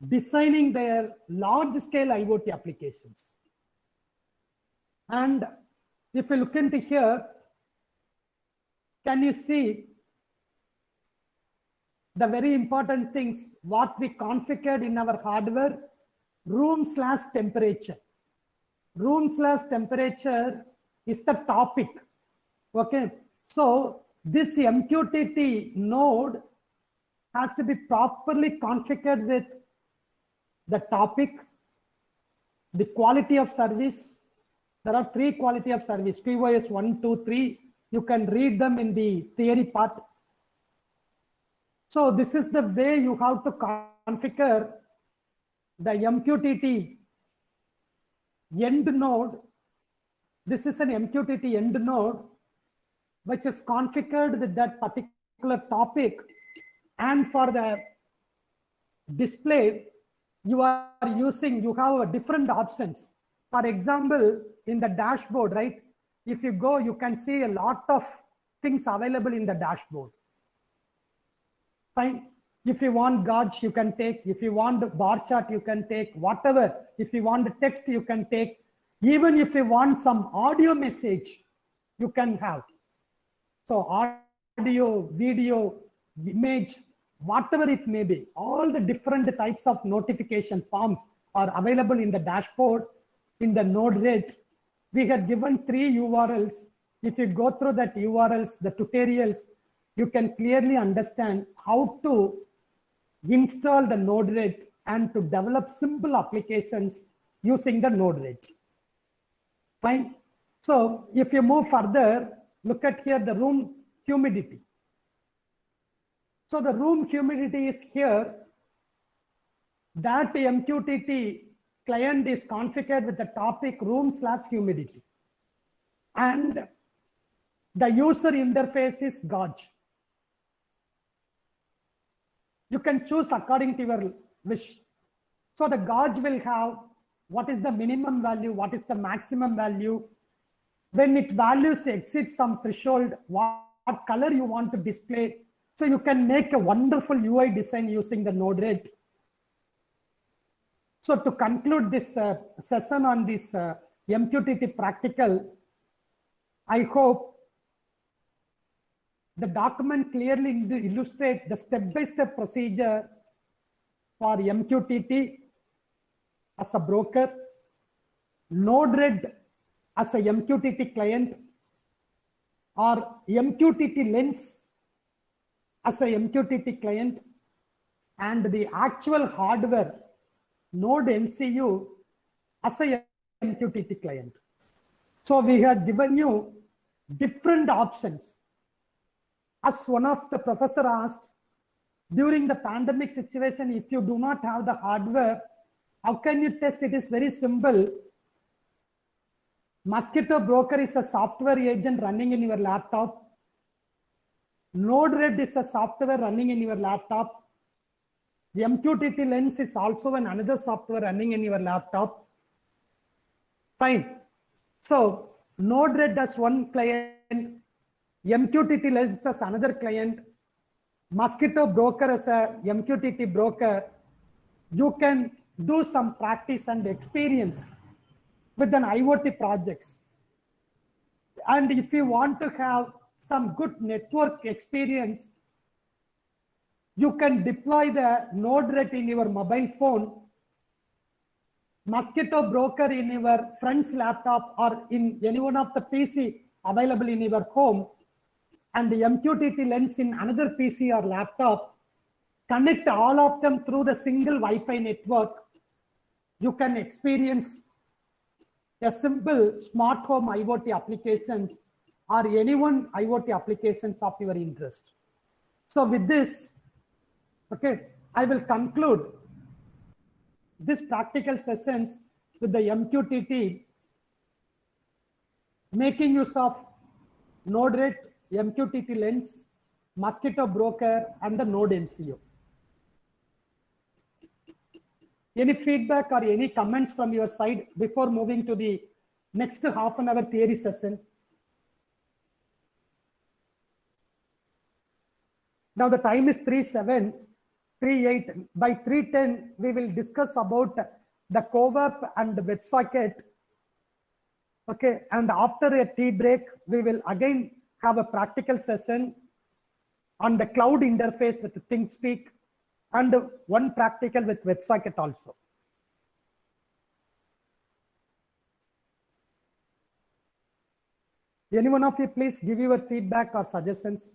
designing their large-scale IoT applications. And if you look into here, can you see the very important things, what we configured in our hardware? Room/temperature. Room/temperature is the topic. Okay, so this MQTT node has to be properly configured with the topic, the quality of service. There are 3 quality of service, QoS 1, 2, 3. You can read them in the theory part. So this is the way you have to configure the MQTT end node. This is an MQTT end node, which is configured with that particular topic. And for the display, you have different options. For example, in the dashboard, right? If you go, you can see a lot of things available in the dashboard. Fine. If you want gauge, you can take. If you want the bar chart, you can take. Whatever. If you want the text, you can take. Even if you want some audio message, you can have. So audio, video, image, whatever it may be, all the different types of notification forms are available in the dashboard in the Node-RED. We had given 3 URLs. If you go through that URLs, the tutorials, you can clearly understand how to install the Node-RED and to develop simple applications using the Node-RED. Fine. So if you move further, look at here the room humidity. So the room humidity is here. That MQTT client is configured with the topic room/humidity. And the user interface is gauge. You can choose according to your wish. So the gauge will have what is the minimum value, what is the maximum value. When it values exceed some threshold, what color you want to display. So you can make a wonderful UI design using the Node-RED. So to conclude this session on this MQTT practical, I hope the document clearly illustrates the step-by-step procedure for MQTT as a broker, Node-RED as a MQTT client, or MQTT Lens as a MQTT client, and the actual hardware Node MCU as a MQTT client. So we have given you different options. As one of the professor asked, during the pandemic situation, if you do not have the hardware, how can you test? It is very simple. Mosquito Broker is a software agent running in your laptop. Node-RED is a software running in your laptop. The MQTT Lens is also another software running in your laptop. Fine. So Node-RED as one client, MQTT Lens as another client, Mosquito Broker as a MQTT broker. You can do some practice and experience with an IoT projects. And if you want to have some good network experience, you can deploy the Node-RED in your mobile phone, Mosquito Broker in your friend's laptop or in any one of the PC available in your home, and the MQTT Lens in another PC or laptop. Connect all of them through the single Wi-Fi network. You can experience a simple smart home IoT applications or anyone IoT applications of your interest. So with this, okay, I will conclude this practical sessions with the MQTT, making use of Node-RED, MQTT Lens, Mosquitto Broker, and the Node MCU. Any feedback or any comments from your side before moving to the next half an hour theory session? Now the time is 3:07, 3:08. By 3:10, we will discuss about the CoWAP and the WebSocket. Okay, and after a tea break, we will again have a practical session on the cloud interface with ThinkSpeak, and one practical with WebSocket also. Any one of you please give your feedback or suggestions.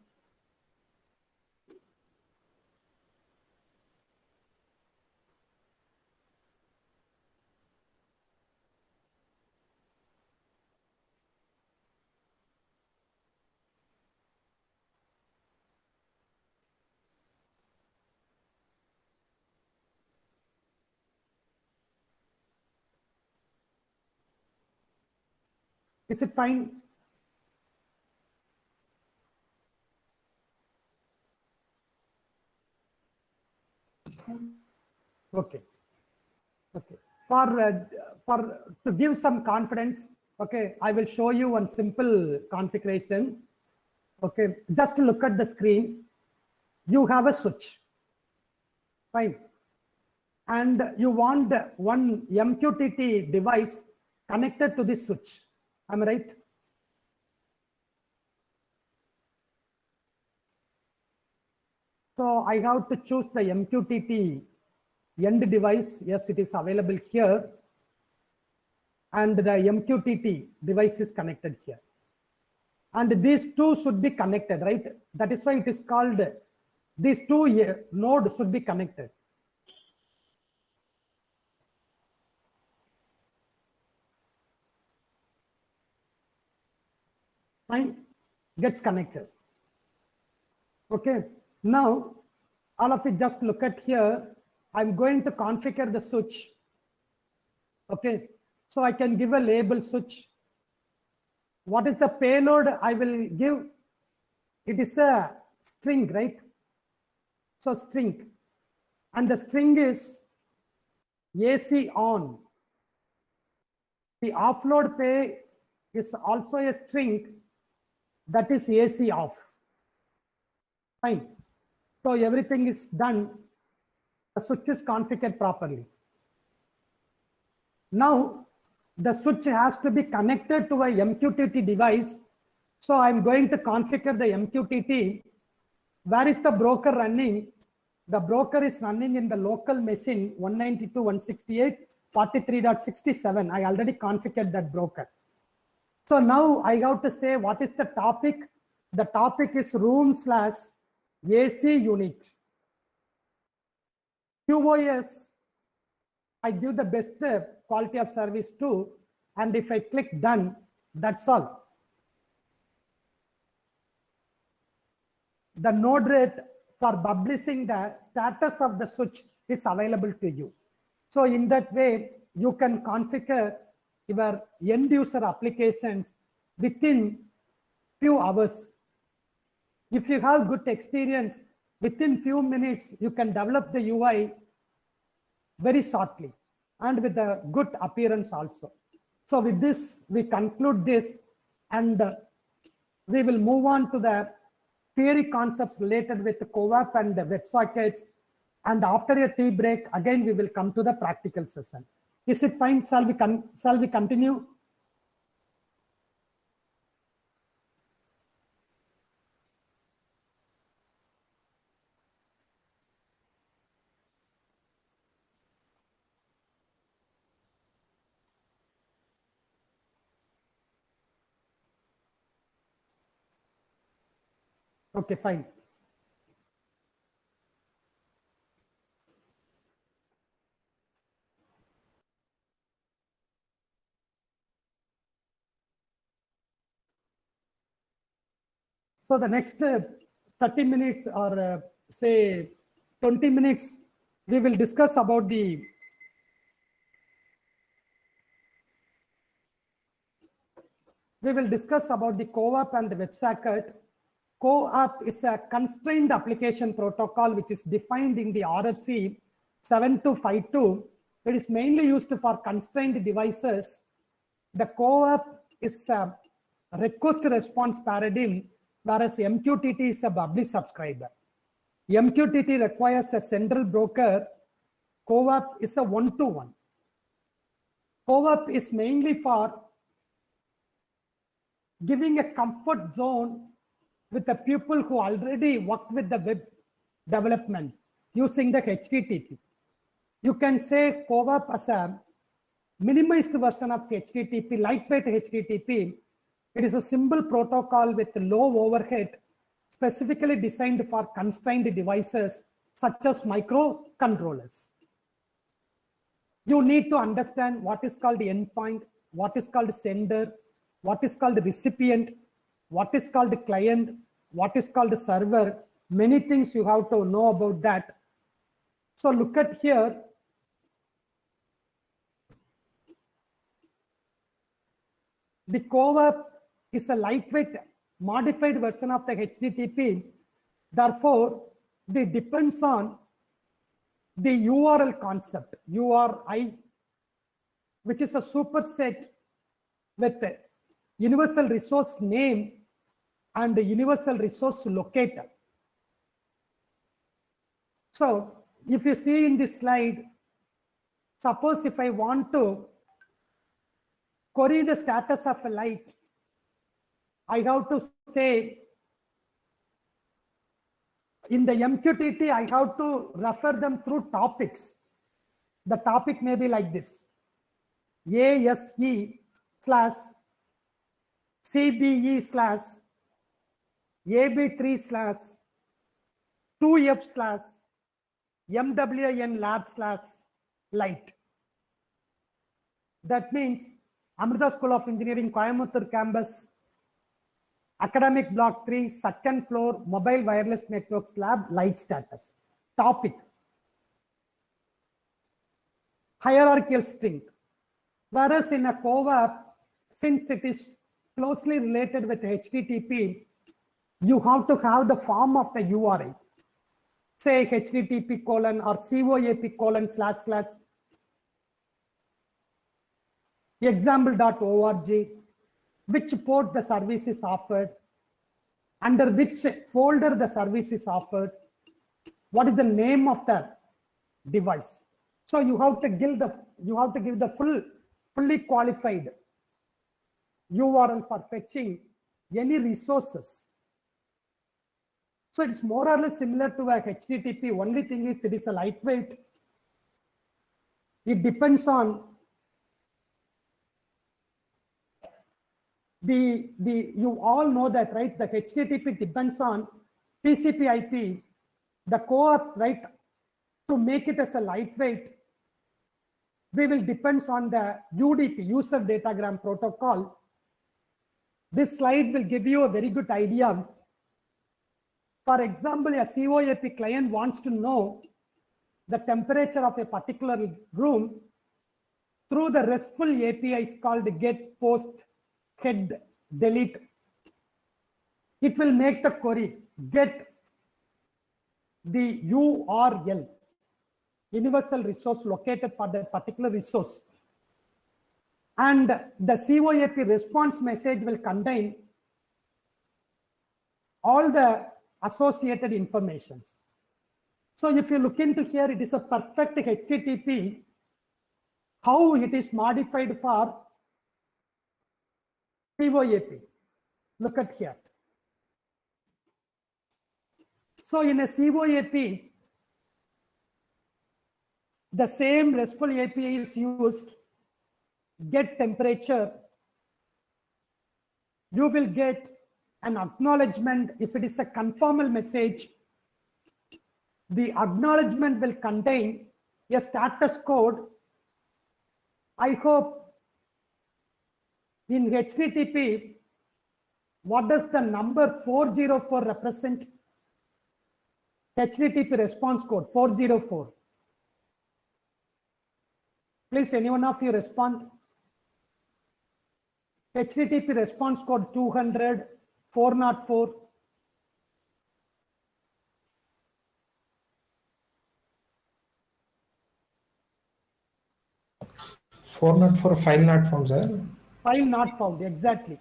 Is it fine? Okay. Okay. For to give some confidence, okay, I will show you one simple configuration. Okay, just look at the screen. You have a switch, fine, and you want one MQTT device connected to this switch. Am I right? So I have to choose the MQTT end device. Yes, it is available here. And the MQTT device is connected here. And these two should be connected, right? That is why it is called, these two nodes should be connected. Fine, gets connected. Okay, now all of you just look at here. I'm going to configure the switch. Okay, so I can give a label switch. What is the payload I will give? It is a string, right? So string, and the string is AC on. The offload pay is also a string that is AC off. Fine. So everything is done. The switch is configured properly. Now the switch has to be connected to a MQTT device. So I'm going to configure the MQTT. Where is the broker running? The broker is running in the local machine 192.168.43.67. I already configured that broker. So now I have to say what is the topic. The topic is room/AC unit. QoS, I give the best quality of service too. And if I click done, that's all. The Node-RED for publishing the status of the switch is available to you. So in that way, you can configure your end user applications within few hours. If you have good experience, within few minutes, you can develop the UI very shortly and with a good appearance also. So with this, we conclude this, and we will move on to the theory concepts related with the CoWAP and the WebSockets. And after a tea break, again, we will come to the practical session. Is it fine? Shall we continue? Okay, fine. So the next 30 minutes or say 20 minutes, we will discuss about the CoAP and the WebSocket. CoAP is a constrained application protocol which is defined in the RFC 7252. It is mainly used for constrained devices. The CoAP is a request response paradigm, whereas MQTT is a publish subscriber. MQTT requires a central broker. CoAP is a one-to-one. CoAP is mainly for giving a comfort zone with the people who already work with the web development using the HTTP. You can say CoAP as a minimized version of HTTP, lightweight HTTP. It is a simple protocol with low overhead, specifically designed for constrained devices such as microcontrollers. You need to understand what is called endpoint, what is called sender, what is called recipient, what is called client, what is called server. Many things you have to know about that. So look at here. The CoAP is a lightweight modified version of the HTTP. Therefore, it depends on the URL concept, URI, which is a superset with a universal resource name and the universal resource locator. So if you see in this slide, suppose if I want to query the status of a light, I have to say in the MQTT, I have to refer them through topics. The topic may be like this: ASE/CBE/2F/MWN/Lab/light. That means Amrita School of Engineering, Coimbatore campus, Academic Block 3, second floor, Mobile Wireless Networks Lab, light status. Topic. Hierarchical string. Whereas in a CoAP, since it is closely related with HTTP, you have to have the form of the URI. Say HTTP colon or CoAP colon / example.org, which port the service is offered, under which folder the service is offered, what is the name of the device. So you have to give the fully qualified URL for fetching any resources. So it's more or less similar to a HTTP. Only thing is it is a lightweight. It depends on you all know that, right? The HTTP depends on TCP/IP. The CoAP, right? To make it as a lightweight, we will depends on the UDP, user datagram protocol. This slide will give you a very good idea. For example, a CoAP client wants to know the temperature of a particular room through the RESTful APIs called get, post, head, delete. It will make the query, get the URL, universal resource located for that particular resource. And the CoAP response message will contain all the associated informations. So if you look into here, it is a perfect HTTP. How it is modified for CoAP. Look at here. So in a CoAP, the same RESTful API is used. Get temperature. You will get an acknowledgement if it is a conformal message. The acknowledgement will contain a status code. I hope in HTTP, What does the number 404 represent? HTTP response code 404. Please, anyone of you respond. HTTP response code 200 404. Four not for file not found, sir. File not found, exactly.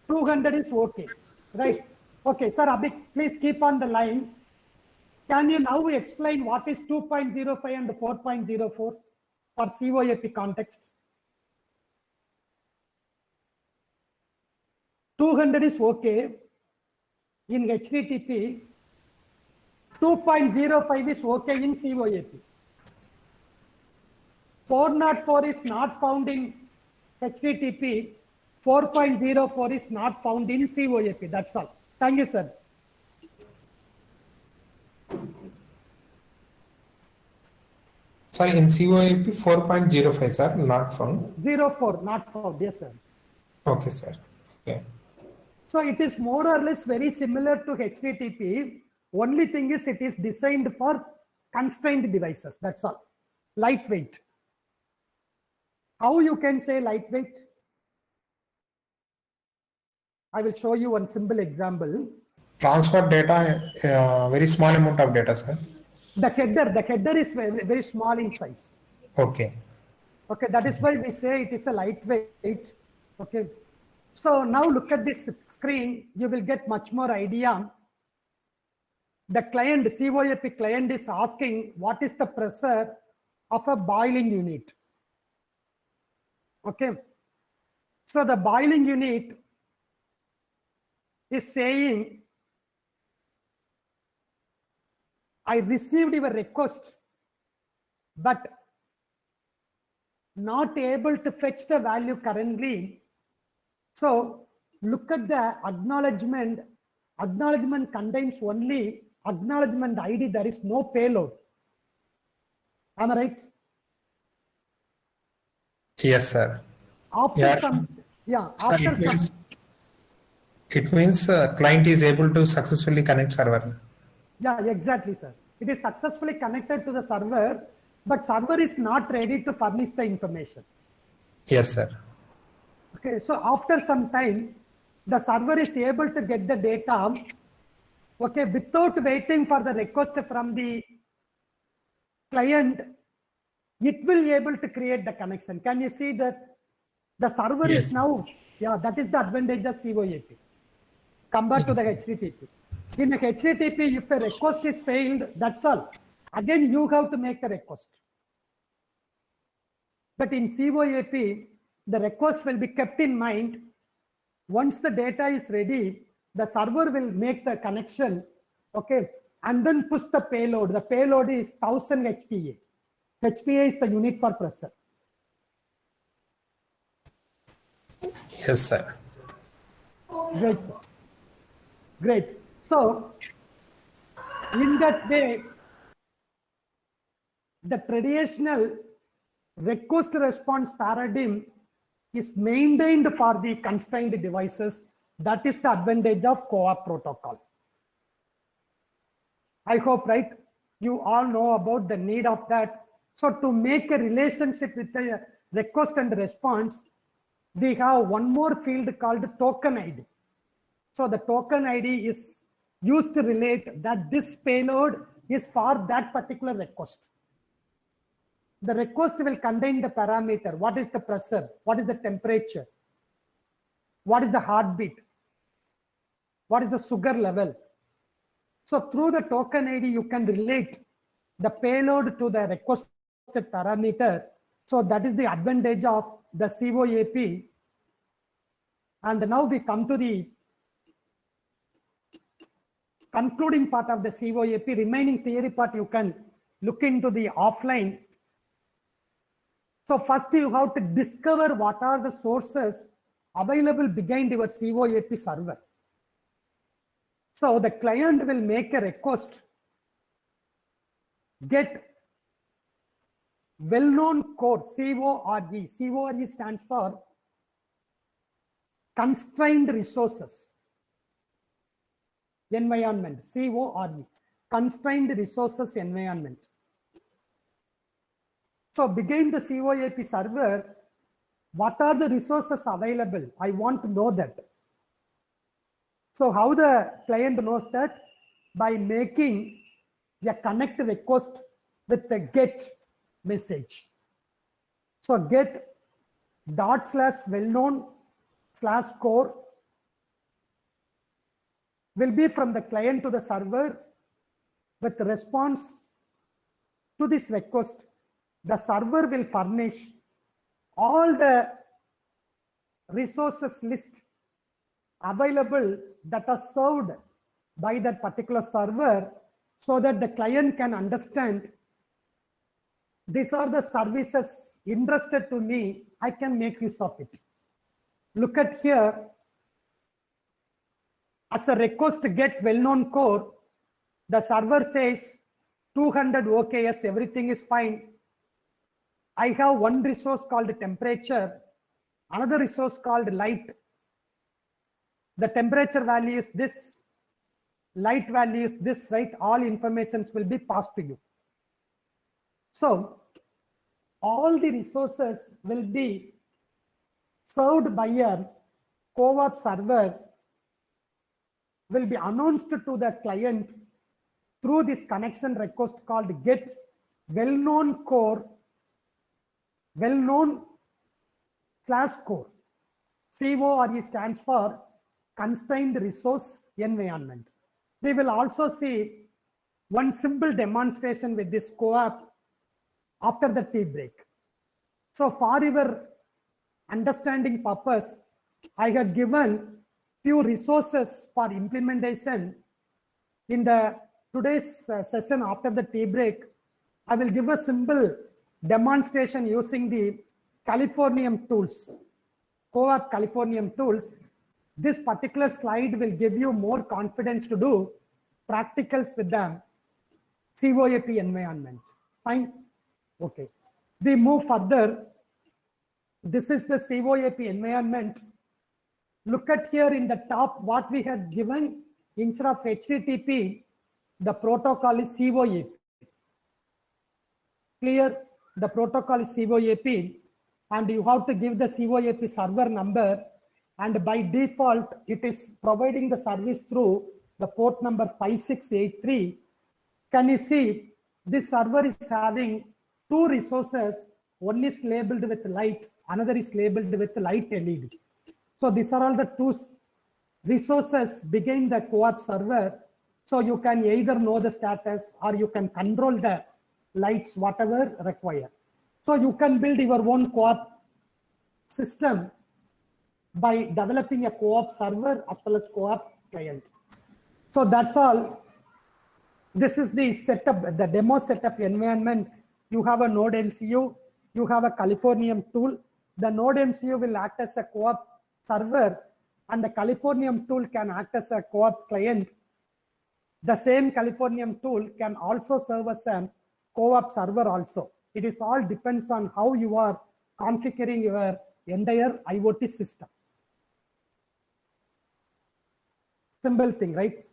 200 is okay, right? Okay, sir, Abhi, please keep on the line. Can you now explain what is 2.05 and 4.04 for COAP context? 200 is okay in HTTP. 2.05 is okay in COAP. 404 is not found in HTTP. 4.04 is not found in COAP. That's all. Thank you, sir. Sir, in COAP 4.05, sir, not found. 04, not found. Yes, sir. Okay, sir. Okay. So it is more or less very similar to HTTP. Only thing is it is designed for constrained devices. That's all. Lightweight. How you can say lightweight? I will show you one simple example. Transfer data, very small amount of data, sir. The header is very, very small in size. Okay. Okay, that is why we say it is a lightweight. Okay. So now look at this screen, you will get much more idea. The client, COAP client is asking what is the pressure of a boiling unit. Okay. So the boiling unit is saying, I received your request, but not able to fetch the value currently. So look at the acknowledgement. Acknowledgement contains only acknowledgement ID. There is no payload. Am I right? Yes, sir. After Yeah. some, yeah, Sir, after it means, some, client is able to successfully connect server. yeah, exactly, sir. It is successfully connected to the server, but server is not ready to furnish the information. Yes, sir. Okay, so after some time, the server is able to get the data, okay, without waiting for the request from the client, it will be able to create the connection. Can you see that the server Yes. is now, yeah, that is the advantage of COAP compared to the HTTP. In a HTTP, if a request is failed, that's all. Again, you have to make a request. But in COAP, the request will be kept in mind. Once the data is ready, the server will make the connection, okay, and then push the payload. The payload is 1000 HPA. HPA is the unit for pressure. Yes, sir. Great, sir. Great. So, in that way, the traditional request response paradigm is maintained for the constrained devices. That is the advantage of CoAP protocol. I hope, right? You all know about the need of that. So to make a relationship with the request and response, we have one more field called token ID. So the token ID is used to relate that this payload is for that particular request. The request will contain the parameter. What is the pressure? What is the temperature? What is the heartbeat? What is the sugar level? So through the token ID, you can relate the payload to the requested parameter. So that is the advantage of the COAP. And now we come to the concluding part of the COAP. Remaining theory part, you can look into the offline. So first you have to discover what are the sources available behind your COAP server. So the client will make a request, get well-known code, CORE. CORE stands for constrained resources environment, CORE, constrained resources environment. So behind the COAP server, what are the resources available? I want to know that. So how the client knows that? By making a connect request with the get message. So get dot slash well-known slash core will be from the client to the server with response to this request. The server will furnish all the resources list available that are served by that particular server so that the client can understand these are the services interested to me, I can make use of it. Look at here, as a request get well-known core, the server says 200 OKS, everything is fine. I have one resource called temperature, another resource called light. The temperature value is this, light value is this, right? All informations will be passed to you. So all the resources will be served by a CoAP server, will be announced to the client through this connection request called get well-known core, well-known slash core. CORE stands for constrained resource environment. We will also see one simple demonstration with this CoAP after the tea break. So for your understanding purpose, I have given few resources for implementation. In the today's session after the tea break, I will give a simple demonstration using the Californium tools, CoAP Californium tools. This particular slide will give you more confidence to do practicals with the COAP environment. Fine. Okay. We move further. This is the COAP environment. Look at here in the top what we had given. Instead of HTTP, the protocol is COAP. Clear? The protocol is COAP, and you have to give the COAP server number, and by default it is providing the service through the port number 5683. Can you see this server is having two resources? One is labeled with light, another is labeled with light LED. So these are all the two resources behind the CoAP server. So you can either know the status or you can control the lights, whatever required. So you can build your own CoAP system by developing a CoAP server as well as CoAP client. So that's all. This is the setup, the demo setup environment. You have a Node MCU, you have a Californium tool. The Node MCU will act as a CoAP server, and the Californium tool can act as a CoAP client. The same Californium tool can also serve as a CoAP server also. It is all depends on how you are configuring your entire IoT system. Simple thing, right?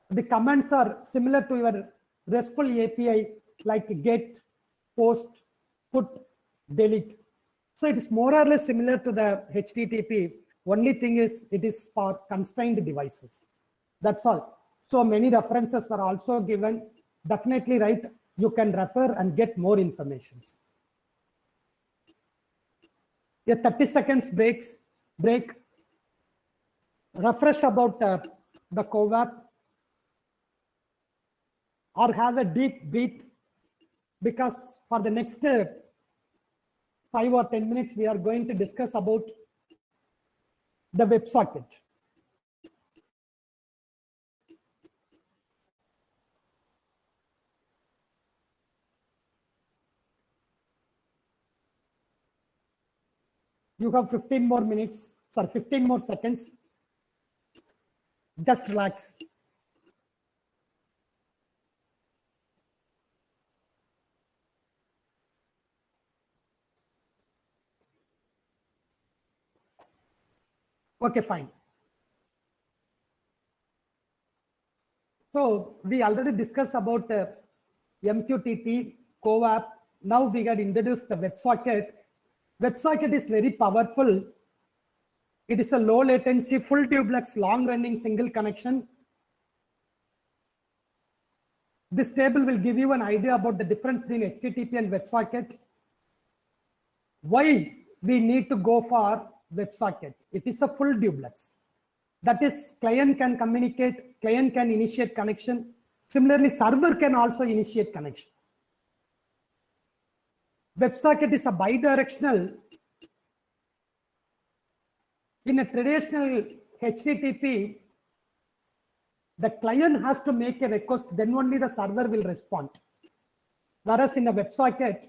The commands are similar to your RESTful API like get, post, put, delete. So it is more or less similar to the HTTP. Only thing is it is for constrained devices. That's all. So many references were also given. Definitely, right? You can refer and get more information. A 30 seconds break. Refresh about the CoAP, or have a deep breath, because for the next 5 or 10 minutes, we are going to discuss about the WebSocket. You have 15 more minutes, sorry, 15 more seconds. Just relax. Okay, fine. So we already discussed about MQTT, CoAP. Now we had introduced the WebSocket. WebSocket is very powerful. It is a low latency, full duplex, long running single connection. This table will give you an idea about the difference between HTTP and WebSocket. Why we need to go for WebSocket? It is a full duplex. That is, client can communicate, client can initiate connection. Similarly, server can also initiate connection. WebSocket is a bidirectional. In a traditional HTTP, the client has to make a request, then only the server will respond. Whereas in a WebSocket,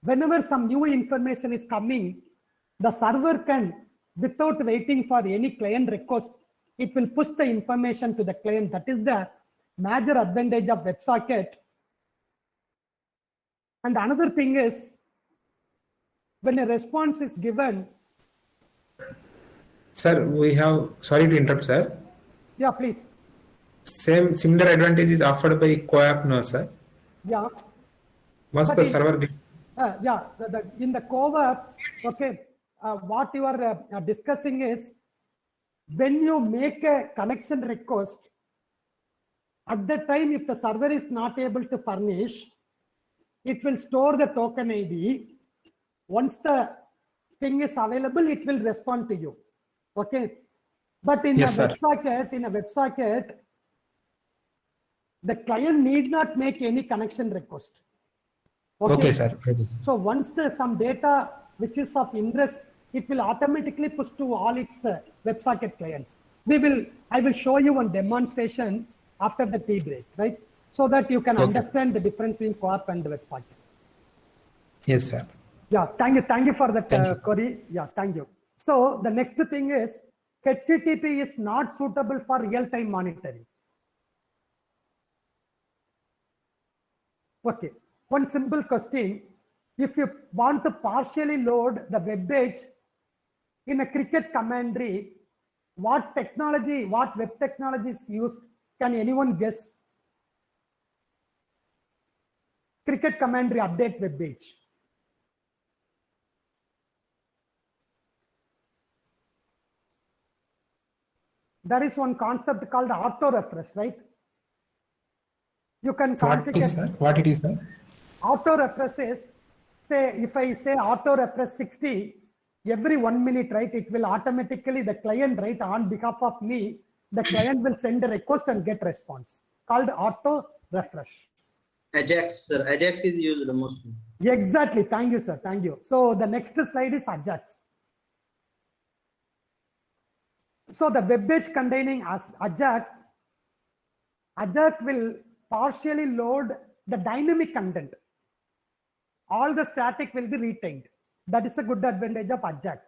whenever some new information is coming, the server can, without waiting for any client request, it will push the information to the client. That is the major advantage of WebSocket. And another thing is, when a response is given. Sir, we have, sorry to interrupt, sir. Yeah, please. Similar advantage is offered by CoAP, no, sir? Yeah. Once But the server yeah, in the CoAP, okay, what you are discussing is when you make a connection request, at that time, if the server is not able to furnish, it will store the token ID. Once the thing is available, it will respond to you. Okay. But in Yes, a sir. WebSocket, the client need not make any connection request. Okay, sir. Okay, sir. So once some data which is of interest, it will automatically push to all its WebSocket clients. I will show you one demonstration after the tea break, right? So that you can understand the difference between CoAP and WebSocket. Yes, sir. Yeah, thank you for that query. Yeah, thank you. So the next thing is HTTP is not suitable for real-time monitoring. Okay, one simple question. If you want to partially load the web page in a Cricket commandery, what web technology is used? Can anyone guess? Cricket commandery update web page. There is one concept called auto refresh, right? You can configure. What it is, sir? Auto refresh is, say, if I say auto refresh 60, every 1 minute, right, it will automatically, the client, right, on behalf of me, the client will send a request and get response, called auto refresh. Ajax, sir. Ajax is used mostly. Exactly. Thank you, sir. Thank you. So the next slide is Ajax. So the web page containing Ajax will partially load the dynamic content. All the static will be retained. That is a good advantage of Ajax.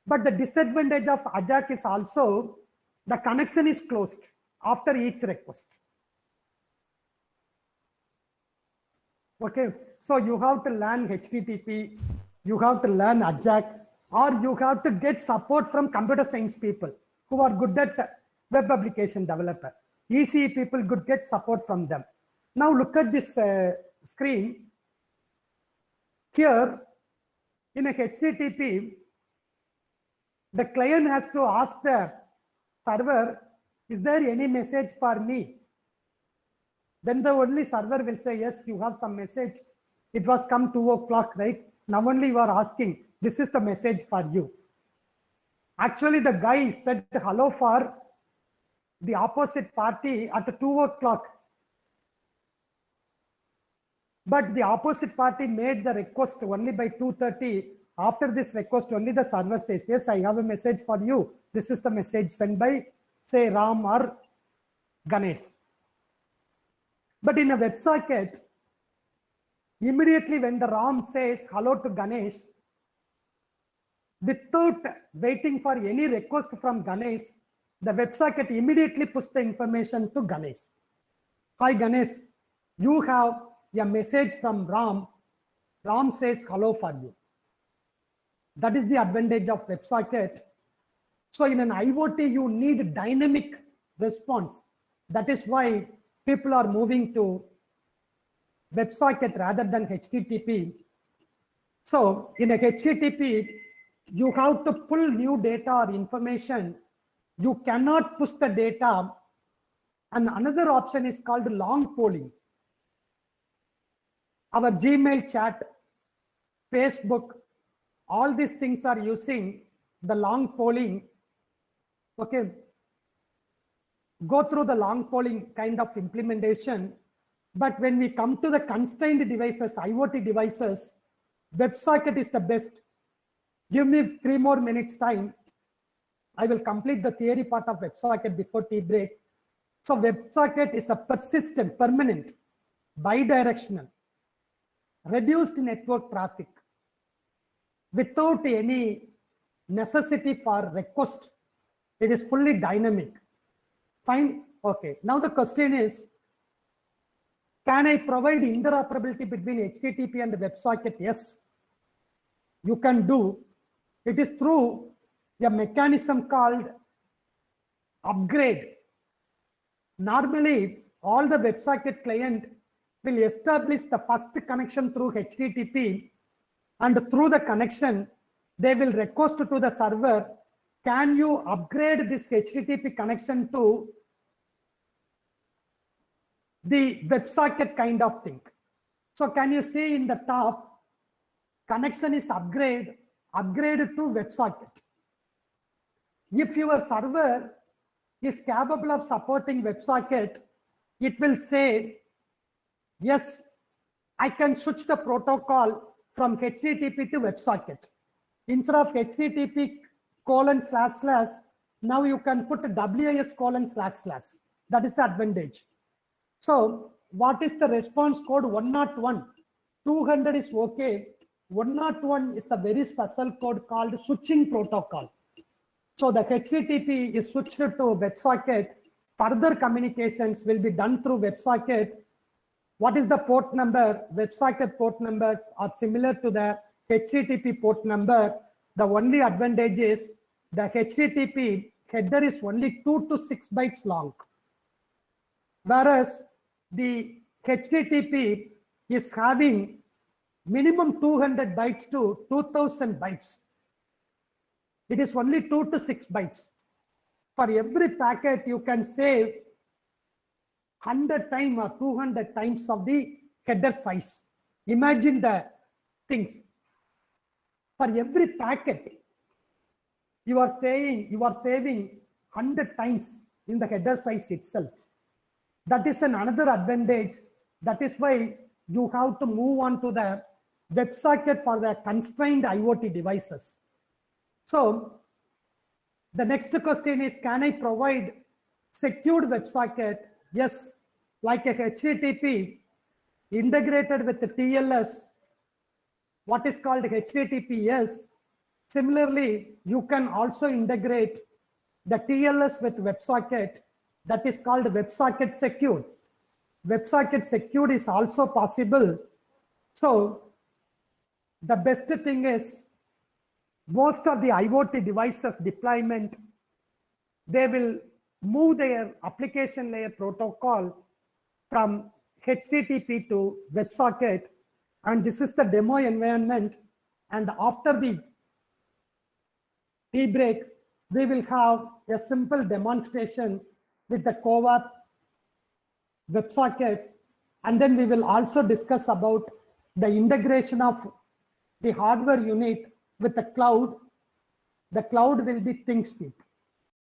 But the disadvantage of Ajax is also the connection is closed after each request. Okay, so you have to learn HTTP, you have to learn Ajax, or you have to get support from computer science people who are good at web application developer. ECE people could get support from them. Now look at this screen. Here, in a HTTP, the client has to ask the server, is there any message for me? Then the only server will say, yes, you have some message. It was come 2 o'clock, right? Now only you are asking, this is the message for you. Actually, the guy said hello for the opposite party at 2 o'clock. But the opposite party made the request only by 2:30. After this request, only the server says, yes, I have a message for you. This is the message sent by, say, Ram or Ganesh. But in a WebSocket, immediately when the Ram says hello to Ganesh, without waiting for any request from Ganesh, the WebSocket immediately puts the information to Ganesh. Hi Ganesh, you have a message from Ram. Ram says hello for you. That is the advantage of WebSocket. So in an IoT, you need dynamic response. That is why people are moving to WebSocket rather than HTTP. So in a HTTP, you have to pull new data or information. You cannot push the data. And another option is called long polling. Our Gmail chat, Facebook, all these things are using the long polling. Okay. Go through the long polling kind of implementation. But when we come to the constrained devices, IoT devices, WebSocket is the best. Give me 3 more minutes time. I will complete the theory part of WebSocket before tea break. So WebSocket is a persistent, permanent, bidirectional, reduced network traffic without any necessity for request. It is fully dynamic. Fine. Okay. Now the question is, can I provide interoperability between HTTP and WebSocket? Yes, you can do. It is through a mechanism called upgrade. Normally, all the WebSocket client will establish the first connection through HTTP, and through the connection, they will request to the server, can you upgrade this HTTP connection to the WebSocket kind of thing? So can you see in the top, connection is upgraded to WebSocket. If your server is capable of supporting WebSocket, it will say, yes, I can switch the protocol from HTTP to WebSocket. Instead of HTTP : / now you can put WAS : //. That is the advantage. So what is the response code? 101. 200 is okay. 101 is a very special code called switching protocol. So the HTTP is switched to WebSocket. Further communications will be done through WebSocket. What is the port number? WebSocket port numbers are similar to the HTTP port number. The only advantage is the HTTP header is only 2 to 6 bytes long, whereas the HTTP is having minimum 200 bytes to 2000 bytes. It is only 2 to 6 bytes. For every packet, you can save 100 times or 200 times of the header size. Imagine the things. For every packet, you are saving 100 times in the header size itself. That is another advantage. That is why you have to move on to the WebSocket for the constrained IoT devices. So the next question is, can I provide secured WebSocket? Yes, like a HTTP integrated with the TLS, what is called HTTPS. Similarly, you can also integrate the TLS with WebSocket. That is called WebSocket Secured. WebSocket Secured is also possible. So the best thing is, most of the IoT devices deployment, they will move their application layer protocol from HTTP to WebSocket. And this is the demo environment. And after the tea break, we will have a simple demonstration with the CoWAP WebSockets. And then we will also discuss about the integration of the hardware unit with the cloud. The cloud will be ThinkSpeak.